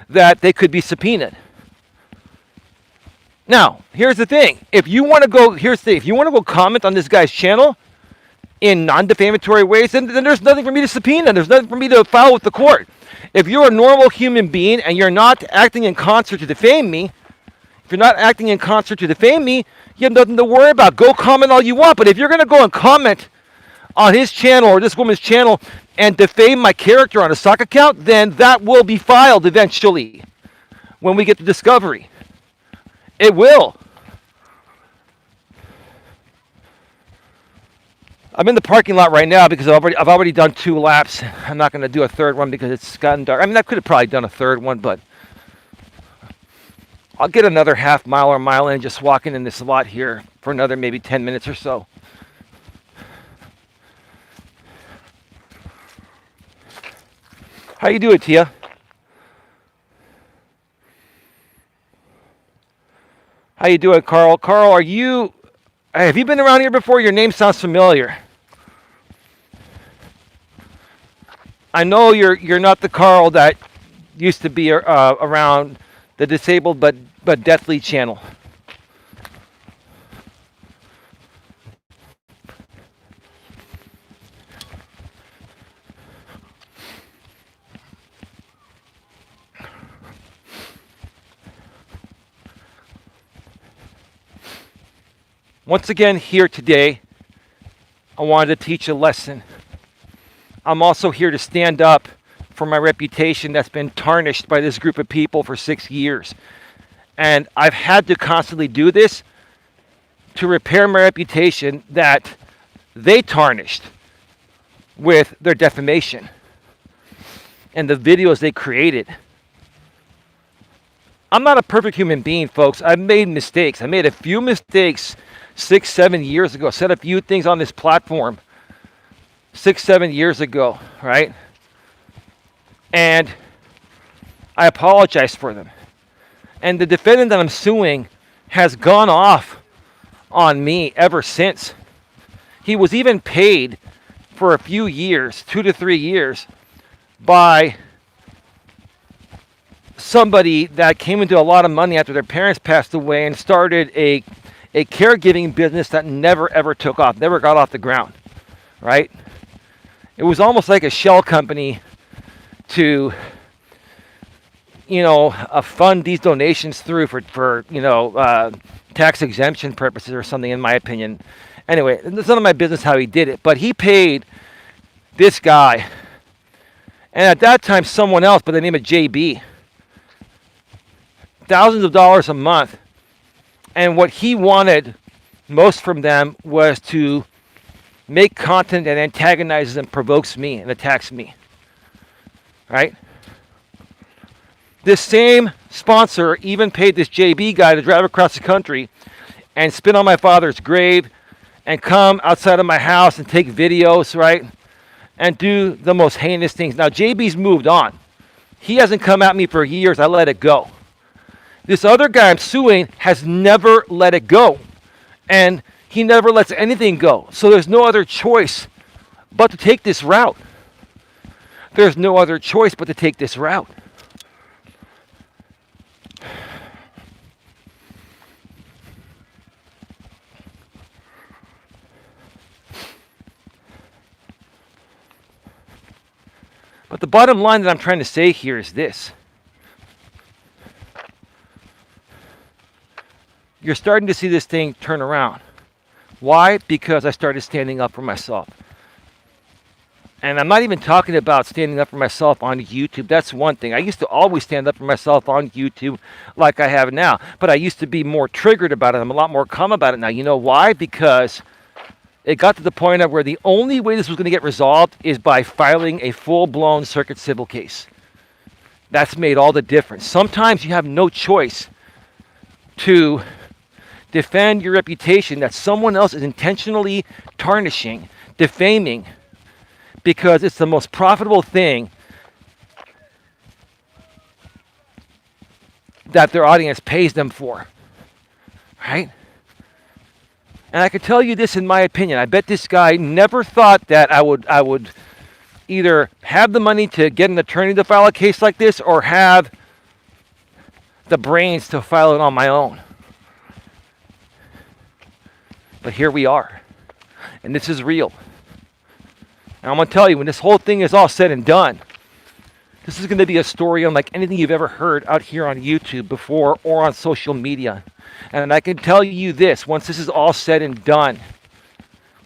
Speaker 1: that they could be subpoenaed. Now, here's the thing. If you want to go comment on this guy's channel in non-defamatory ways, then there's nothing for me to subpoena. There's nothing for me to file with the court. If you're a normal human being and you're not acting in concert to defame me, you have nothing to worry about. Go comment all you want. But if you're going to go and comment on his channel or this woman's channel and defame my character on a sock account, then that will be filed eventually when we get to discovery. It will. I'm in the parking lot right now because I've already done 2 laps. I'm not going to do a third one because it's gotten dark. I mean, I could have probably done a third one, but I'll get another half mile or mile in just walking in this lot here for another maybe 10 minutes or so. How you doing, Tia? How you doing, Carl? Carl, have you been around here before? Your name sounds familiar. I know you're not the Carl that used to be around the disabled but deathly channel. Once again, here today, I wanted to teach a lesson. I'm also here to stand up for my reputation that's been tarnished by this group of people for 6 years. And I've had to constantly do this to repair my reputation that they tarnished with their defamation and the videos they created. I'm not a perfect human being, folks. I've made mistakes. I made a few mistakes 6, 7 years ago. Said a few things on this platform 6, 7 years ago, right? And I apologize for them. And the defendant that I'm suing has gone off on me ever since. He was even paid for a few years, 2 to 3 years, by somebody that came into a lot of money after their parents passed away and started a caregiving business that never ever took off, never got off the ground, right? It was almost like a shell company to, fund these donations through for tax exemption purposes or something, in my opinion. Anyway, it's none of my business how he did it, but he paid this guy, and at that time someone else by the name of JB, thousands of dollars a month. And what he wanted most from them was to make content that antagonizes and provokes me and attacks me, right? This same sponsor even paid this JB guy to drive across the country and spit on my father's grave and come outside of my house and take videos, right? And do the most heinous things. Now, JB's moved on. He hasn't come at me for years. I let it go. This other guy I'm suing has never let it go. And he never lets anything go. So there's no other choice but to take this route. There's no other choice but to take this route. But the bottom line that I'm trying to say here is this. You're starting to see this thing turn around. Why? Because I started standing up for myself. And I'm not even talking about standing up for myself on YouTube. That's one thing. I used to always stand up for myself on YouTube like I have now. But I used to be more triggered about it. I'm a lot more calm about it now. You know why? Because it got to the point of where the only way this was going to get resolved is by filing a full-blown circuit civil case. That's made all the difference. Sometimes you have no choice to defend your reputation that someone else is intentionally tarnishing, defaming, because it's the most profitable thing that their audience pays them for, right? And I can tell you this in my opinion. I bet this guy never thought that I would either have the money to get an attorney to file a case like this or have the brains to file it on my own. But here we are. And this is real. And I'm going to tell you, when this whole thing is all said and done, this is going to be a story unlike anything you've ever heard out here on YouTube before or on social media. And I can tell you this, once this is all said and done,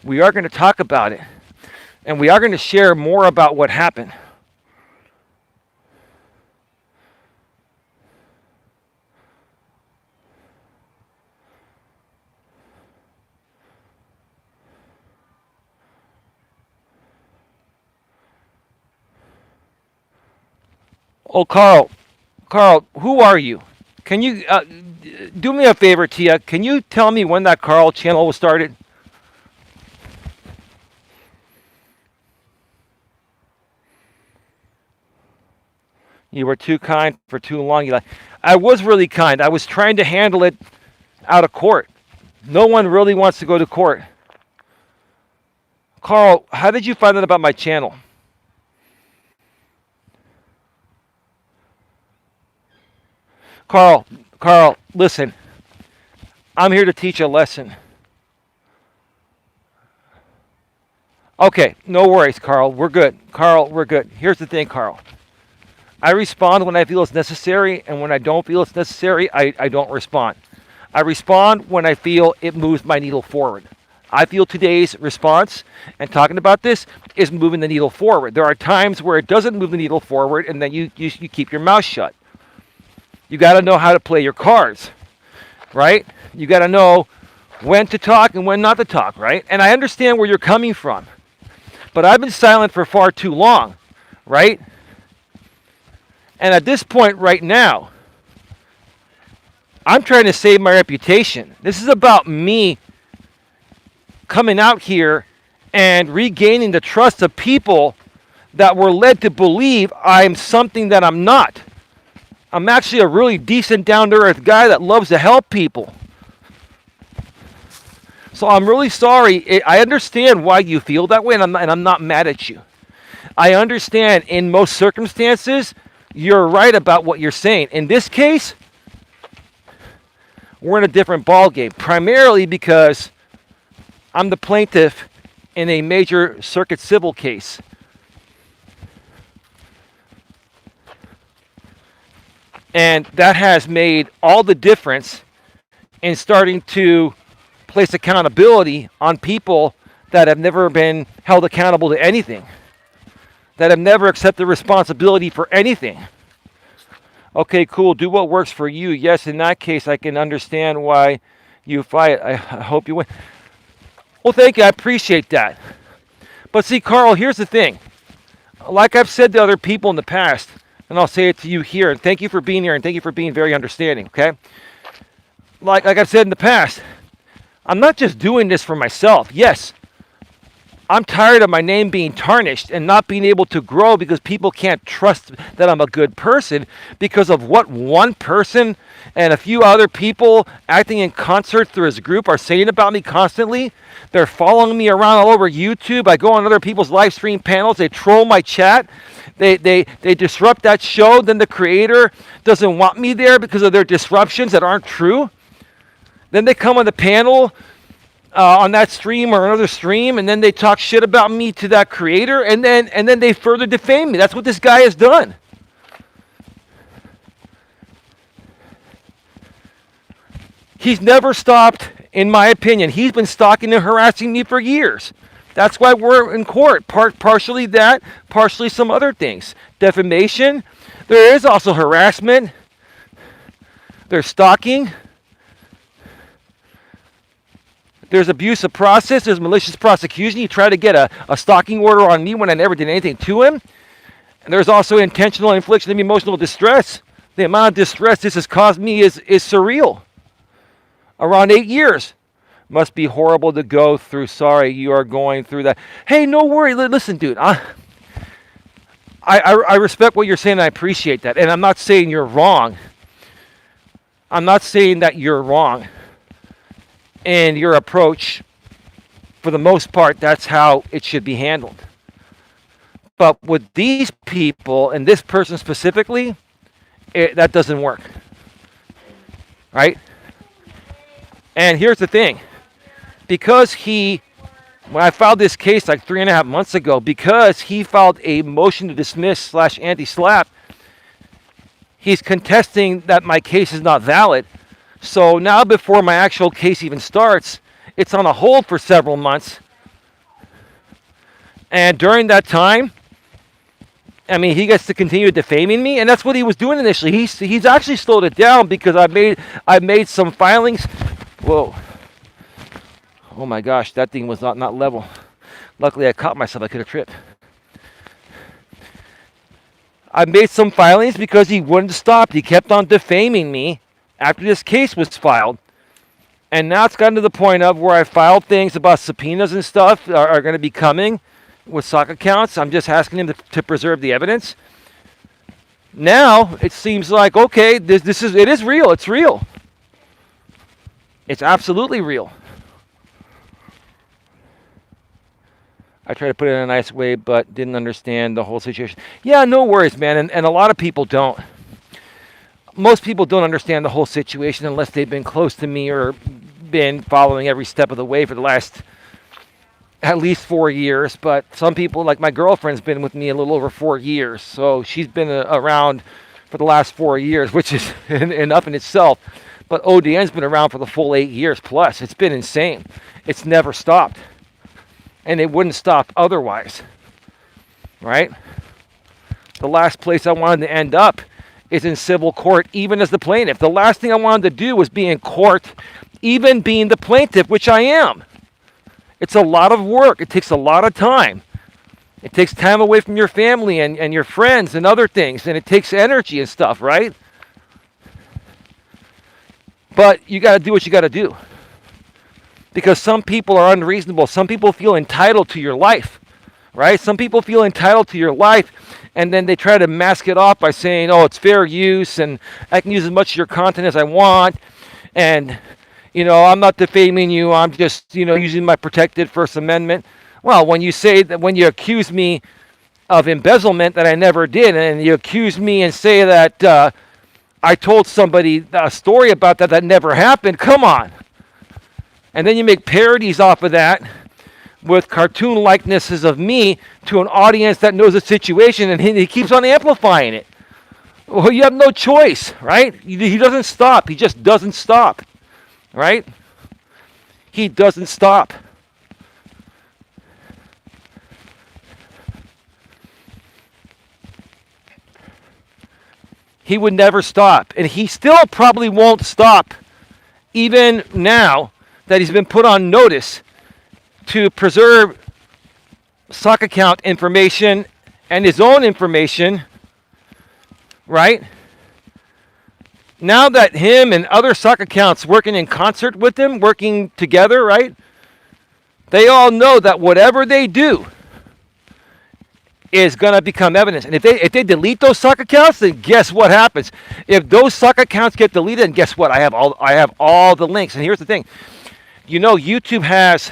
Speaker 1: we are going to talk about it. And we are going to share more about what happened. Oh, Carl, who are you? Can you do me a favor, Tia? Can you tell me when that Carl channel was started? You were too kind for too long. I was really kind. I was trying to handle it out of court. No one really wants to go to court. Carl, how did you find out about my channel? Carl, listen. I'm here to teach a lesson. Okay, no worries, Carl. We're good. Carl, we're good. Here's the thing, Carl. I respond when I feel it's necessary, and when I don't feel it's necessary, I don't respond. I respond when I feel it moves my needle forward. I feel today's response and talking about this is moving the needle forward. There are times where it doesn't move the needle forward, and then you keep your mouth shut. You got to know how to play your cards, right? You got to know when to talk and when not to talk, right? And I understand where you're coming from, but I've been silent for far too long, right? And at this point right now, I'm trying to save my reputation. This is about me coming out here and regaining the trust of people that were led to believe I'm something that I'm not. I'm actually a really decent, down-to-earth guy that loves to help people. So I'm really sorry. I understand why you feel that way, and I'm not mad at you. I understand in most circumstances, you're right about what you're saying. In this case, we're in a different ballgame, primarily because I'm the plaintiff in a major circuit civil case. And that has made all the difference in starting to place accountability on people that have never been held accountable to anything, that have never accepted responsibility for anything. Okay, cool. Do what works for you. Yes, in that case, I can understand why you fight. I hope you win. Well, thank you. I appreciate that. But see, Carl, here's the thing. Like I've said to other people in the past, and I'll say it to you here, and thank you for being here, and thank you for being very understanding, okay? Like I've said in the past, I'm not just doing this for myself. Yes, I'm tired of my name being tarnished and not being able to grow because people can't trust that I'm a good person because of what one person and a few other people acting in concert through his group are saying about me constantly. They're following me around all over YouTube. I go on other people's live stream panels. They troll my chat. They disrupt that show. Then the creator doesn't want me there because of their disruptions that aren't true. Then they come on the panel on that stream or another stream, and then they talk shit about me to that creator, and then they further defame me. That's what this guy has done. He's never stopped, in my opinion. He's been stalking and harassing me for years. That's why we're in court. Partially that, partially some other things. Defamation. There is also harassment. There's stalking. There's abuse of process. There's malicious prosecution. You try to get a stalking order on me when I never did anything to him. And there's also intentional infliction of emotional distress. The amount of distress this has caused me is surreal. Around 8 years. Must be horrible to go through. Sorry, you are going through that. Hey, no worry. Listen, dude. I respect what you're saying, and I appreciate that. And I'm not saying you're wrong. I'm not saying that you're wrong. And your approach, for the most part, that's how it should be handled. But with these people, and this person specifically, that doesn't work. Right? And here's the thing. Because when I filed this case like 3.5 months ago, because he filed a motion to dismiss / anti-slap, he's contesting that my case is not valid. So now before my actual case even starts, it's on a hold for several months. And during that time, I mean, he gets to continue defaming me, and that's what he was doing initially. He's actually slowed it down because I made some filings. Whoa. Oh my gosh, that thing was not level. Luckily I caught myself, I could have tripped. I made some filings because he wouldn't stop. He kept on defaming me. after this case was filed, and now it's gotten to the point of where I filed things about subpoenas and stuff are going to be coming with sock accounts. I'm just asking him to preserve the evidence. Now it seems like, okay, it is real. It's real. It's absolutely real. I tried to put it in a nice way, but didn't understand the whole situation. Yeah, no worries, man. And a lot of people don't. Most people don't understand the whole situation unless they've been close to me or been following every step of the way for the last at least 4 years. But some people, like my girlfriend's been with me a little over 4 years. So she's been around for the last 4 years, which is enough in itself. But ODN's been around for the full 8 years plus. It's been insane. It's never stopped. And it wouldn't stop otherwise, right? The last place I wanted to end up is in civil court, even as the plaintiff. The last thing I wanted to do was be in court, even being the plaintiff, which I am. It's a lot of work. It takes a lot of time. It takes time away from your family and your friends and other things, and it takes energy and stuff, right? But you got to do what you got to do. Because some people are unreasonable. Some people feel entitled to your life, right? Some people feel entitled to your life, and then they try to mask it off by saying, oh, it's fair use, and I can use as much of your content as I want, and, I'm not defaming you. I'm just, using my protected First Amendment. Well, when you accuse me of embezzlement that I never did, and you accuse me and say that I told somebody a story about that never happened, come on. And then you make parodies off of that with cartoon likenesses of me to an audience that knows the situation, and he keeps on amplifying it. Well, you have no choice, right? He doesn't stop. He just doesn't stop, right? He doesn't stop. He would never stop, and he still probably won't stop even now that he's been put on notice to preserve sock account information and his own information, right? Now that him and other sock accounts working in concert with him, working together, right? They all know that whatever they do is going to become evidence. And if they delete those sock accounts, then guess what happens? If those sock accounts get deleted, then guess what? I have all the links. And here's the thing. YouTube has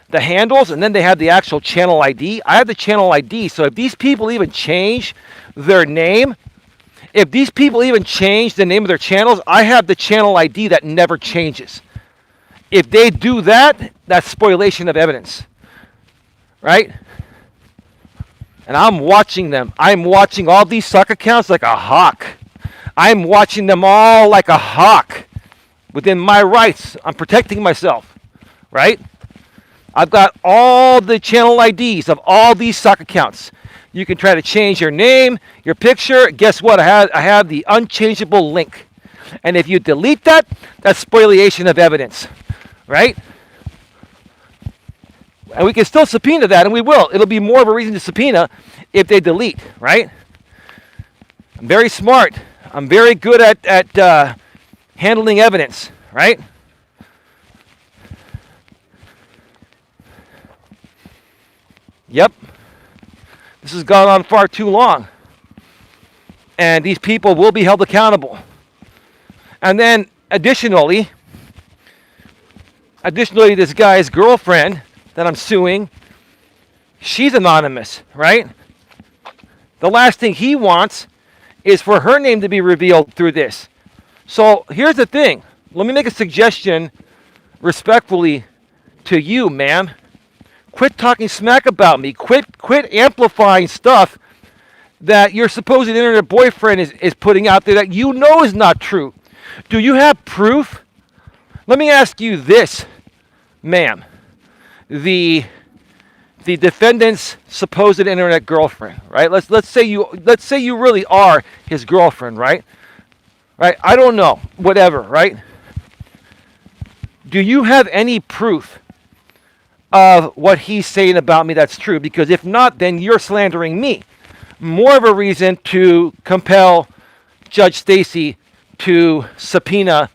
Speaker 1: the handles, and then they have the actual channel ID. I have the channel ID, so if these people even change their name, if these people even change the name of their channels, I have the channel ID that never changes. If they do that, that's spoliation of evidence, right? And I'm watching them. I'm watching all these sock accounts like a hawk. I'm watching them all like a hawk. Within my rights, I'm protecting myself, right? I've got all the channel IDs of all these sock accounts. You can try to change your name, your picture. Guess what? I have the unchangeable link. And if you delete that, that's spoliation of evidence, right? And we can still subpoena that, and we will. It'll be more of a reason to subpoena if they delete, right? I'm very smart. I'm very good at handling evidence, right? Yep. This has gone on far too long. And these people will be held accountable. And then additionally, this guy's girlfriend that I'm suing, she's anonymous, right? The last thing he wants is for her name to be revealed through this. So here's the thing. Let me make a suggestion respectfully to you, ma'am. Quit talking smack about me. Quit amplifying stuff that your supposed internet boyfriend is putting out there that you know is not true. Do you have proof? Let me ask you this, ma'am. The defendant's supposed internet girlfriend, right? Let's say you really are his girlfriend, right? Right? I don't know. Whatever, right? Do you have any proof of what he's saying about me that's true? Because if not, then you're slandering me. More of a reason to compel Judge Stacy to subpoena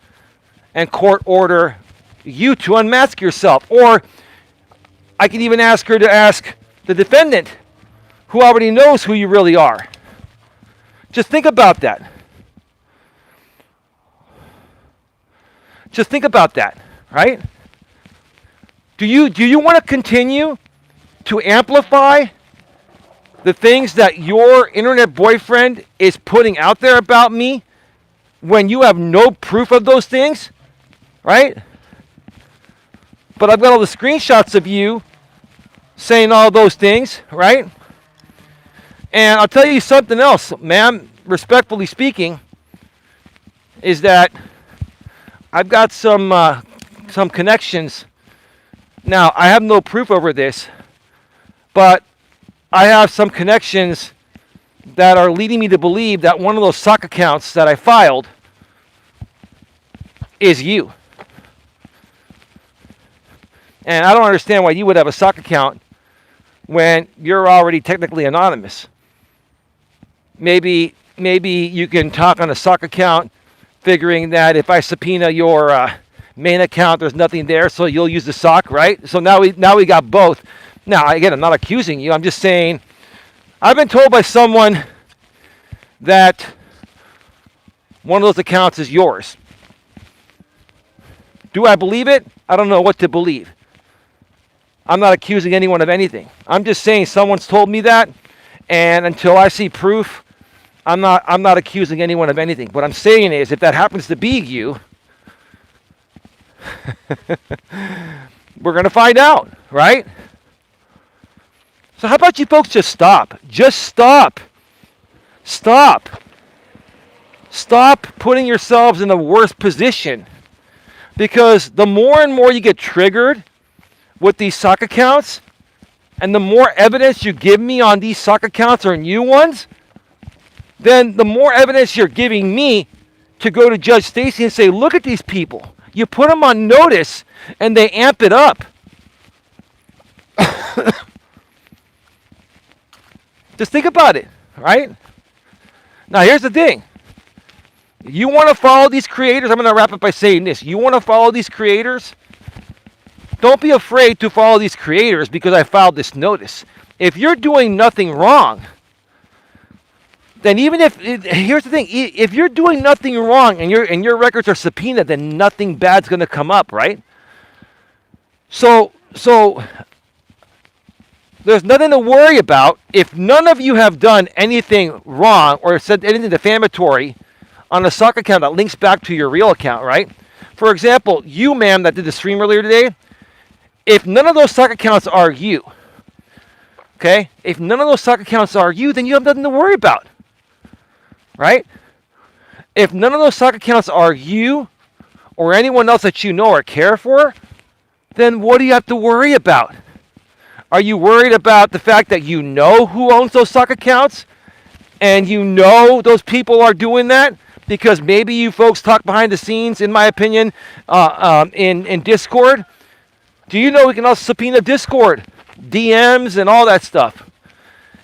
Speaker 1: and court order you to unmask yourself. Or I can even ask her to ask the defendant, who already knows who you really are. Just think about that. Just think about that, right? Do you want to continue to amplify the things that your internet boyfriend is putting out there about me when you have no proof of those things, right? But I've got all the screenshots of you saying all those things, right? And I'll tell you something else, ma'am, respectfully speaking, is that I've got some connections. Now, I have no proof over this, but I have some connections that are leading me to believe that one of those sock accounts that I filed is you. And I don't understand why you would have a sock account when you're already technically anonymous. Maybe you can talk on a sock account, figuring that if I subpoena your main account, there's nothing there, so you'll use the sock, right? So now we got both. Now, again, I'm not accusing you. I'm just saying, I've been told by someone that one of those accounts is yours. Do I believe it? I don't know what to believe. I'm not accusing anyone of anything. I'm just saying someone's told me that, and until I see proof, I'm not accusing anyone of anything. What I'm saying is, if that happens to be you, we're going to find out, right? So how about you folks just stop? Just stop. Stop. Stop putting yourselves in a worse position. Because the more and more you get triggered with these sock accounts, and the more evidence you give me on these sock accounts or new ones, then the more evidence you're giving me to go to Judge Stacy and say, look at these people. You put them on notice, and they amp it up. Just think about it, right? Now, here's the thing. You want to follow these creators? I'm going to wrap up by saying this. You want to follow these creators? Don't be afraid to follow these creators because I filed this notice. If you're doing nothing wrong, then even if, here's the thing, if you're doing nothing wrong and your records are subpoenaed, then nothing bad's going to come up, right? So there's nothing to worry about if none of you have done anything wrong or said anything defamatory on a sock account that links back to your real account, right? For example, you, ma'am, that did the stream earlier today, if none of those sock accounts are you, okay? If none of those sock accounts are you, then you have nothing to worry about, right? If none of those sock accounts are you or anyone else that you know or care for, then what do you have to worry about? Are you worried about the fact that you know who owns those sock accounts and you know those people are doing that? Because maybe you folks talk behind the scenes, in my opinion, in Discord. Do you know we can also subpoena Discord, DMs, and all that stuff?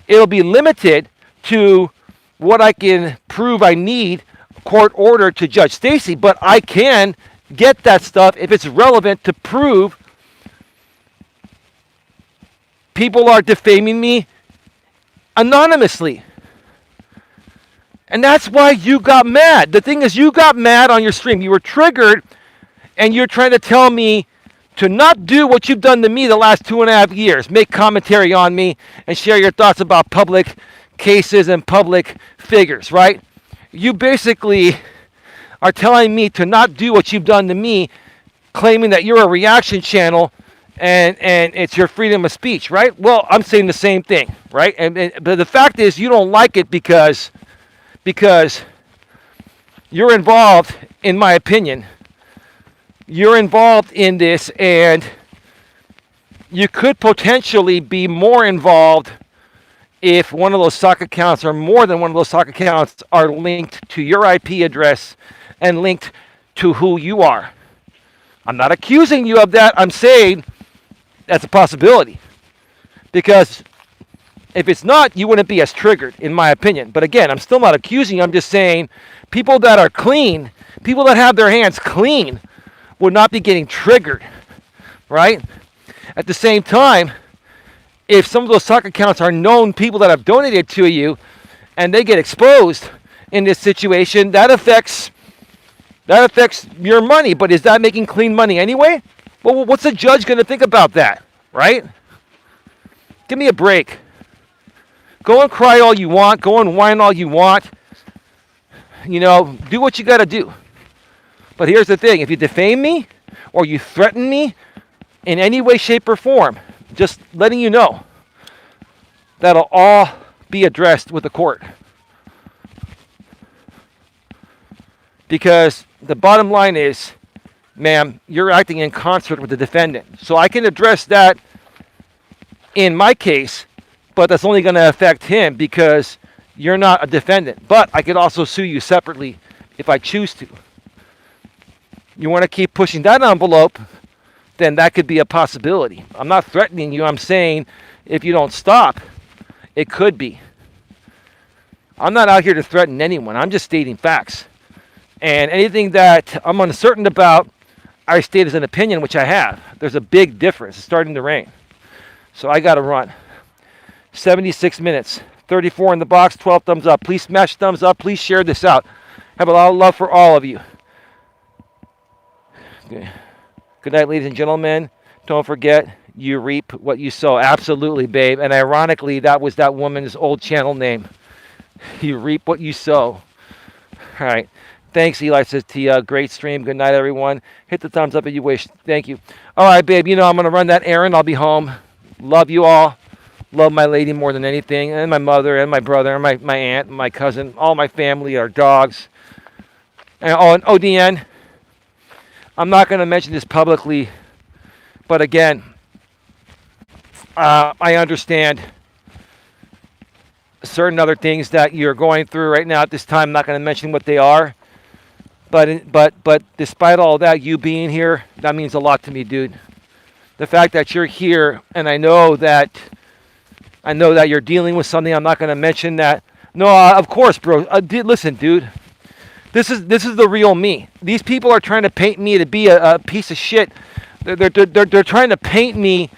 Speaker 1: It'll be limited to what I can prove I need court order to Judge Stacy, but I can get that stuff if it's relevant to prove people are defaming me anonymously. And that's why you got mad. The thing is, you got mad on your stream. You were triggered, and you're trying to tell me to not do what you've done to me the last 2.5 years. Make commentary on me and share your thoughts about public cases and public figures, right? You basically are telling me to not do what you've done to me, claiming that you're a reaction channel and it's your freedom of speech, right? Well, I'm saying the same thing, right? But the fact is, you don't like it because you're involved, in my opinion. You're involved in this, and you could potentially be more involved if one of those sock accounts or more than one of those sock accounts are linked to your IP address and linked to who you are. I'm not accusing you of that. I'm saying that's a possibility. Because If it's not, you wouldn't be as triggered, in my opinion. But again, I'm still not accusing you. I'm just saying people that are clean, people that have their hands clean, would not be getting triggered, right? At the same time, if some of those stock accounts are known people that have donated to you and they get exposed in this situation, that affects your money. But is that making clean money anyway? Well, what's the judge going to think about that, right? Give me a break. Go and cry all you want. Go and whine all you want. Do what you got to do. But here's the thing. If you defame me or you threaten me in any way, shape, or form, just letting you know, that'll all be addressed with the court. Because the bottom line is, ma'am, you're acting in concert with the defendant. So I can address that in my case, but that's only going to affect him because you're not a defendant. But I could also sue you separately if I choose to. You want to keep pushing that envelope, then that could be a possibility. I'm not threatening you. I'm saying if you don't stop, it could be. I'm not out here to threaten anyone. I'm just stating facts. And anything that I'm uncertain about, I state as an opinion, which I have. There's a big difference. It's starting to rain. So I got to run. 76 minutes. 34 in the box, 12 thumbs up. Please smash thumbs up. Please share this out. Have a lot of love for all of you. Good night, ladies and gentlemen. Don't forget, you reap what you sow. Absolutely, babe. And ironically, that was that woman's old channel name. You reap what you sow. All right. Thanks, Eli, says Tia. Great stream. Good night, everyone. Hit the thumbs up if you wish. Thank you. All right, babe. I'm going to run that errand. I'll be home. Love you all. Love my lady more than anything. And my mother and my brother and my aunt and my cousin. All my family, our dogs. And ODN. I'm not going to mention this publicly. But again, I understand certain other things that you're going through right now at this time. I'm not going to mention what they are. But despite all that, you being here, that means a lot to me, dude. The fact that you're here, and I know that you're dealing with something. I'm not going to mention that. No, of course, bro. Listen, dude. This is the real me. These people are trying to paint me to be a piece of shit. They're trying to paint me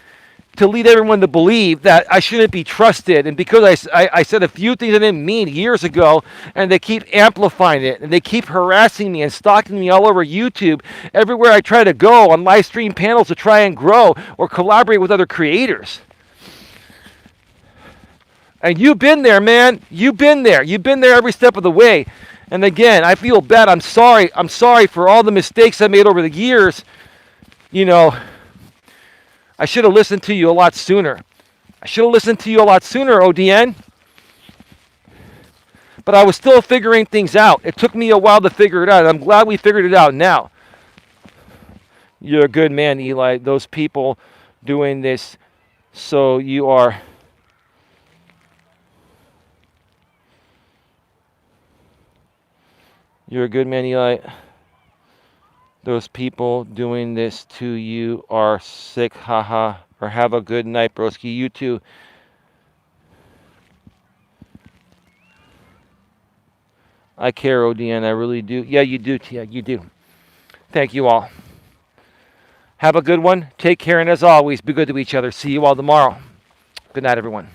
Speaker 1: to lead everyone to believe that I shouldn't be trusted. And because I said a few things I didn't mean years ago, and they keep amplifying it, and they keep harassing me and stalking me all over YouTube, everywhere I try to go on live stream panels to try and grow or collaborate with other creators. And you've been there, man. You've been there. You've been there every step of the way. And again, I feel bad. I'm sorry. I'm sorry for all the mistakes I made over the years. I should have listened to you a lot sooner. ODN. But I was still figuring things out. It took me a while to figure it out. I'm glad we figured it out now. You're a good man, Eli. Those people doing this, so you are. You're a good man, Eli. Those people doing this to you are sick, haha. Or have a good night, broski. You too. I care, ODN. I really do. Yeah, you do, Tia. You do. Thank you all. Have a good one. Take care, and as always, be good to each other. See you all tomorrow. Good night, everyone.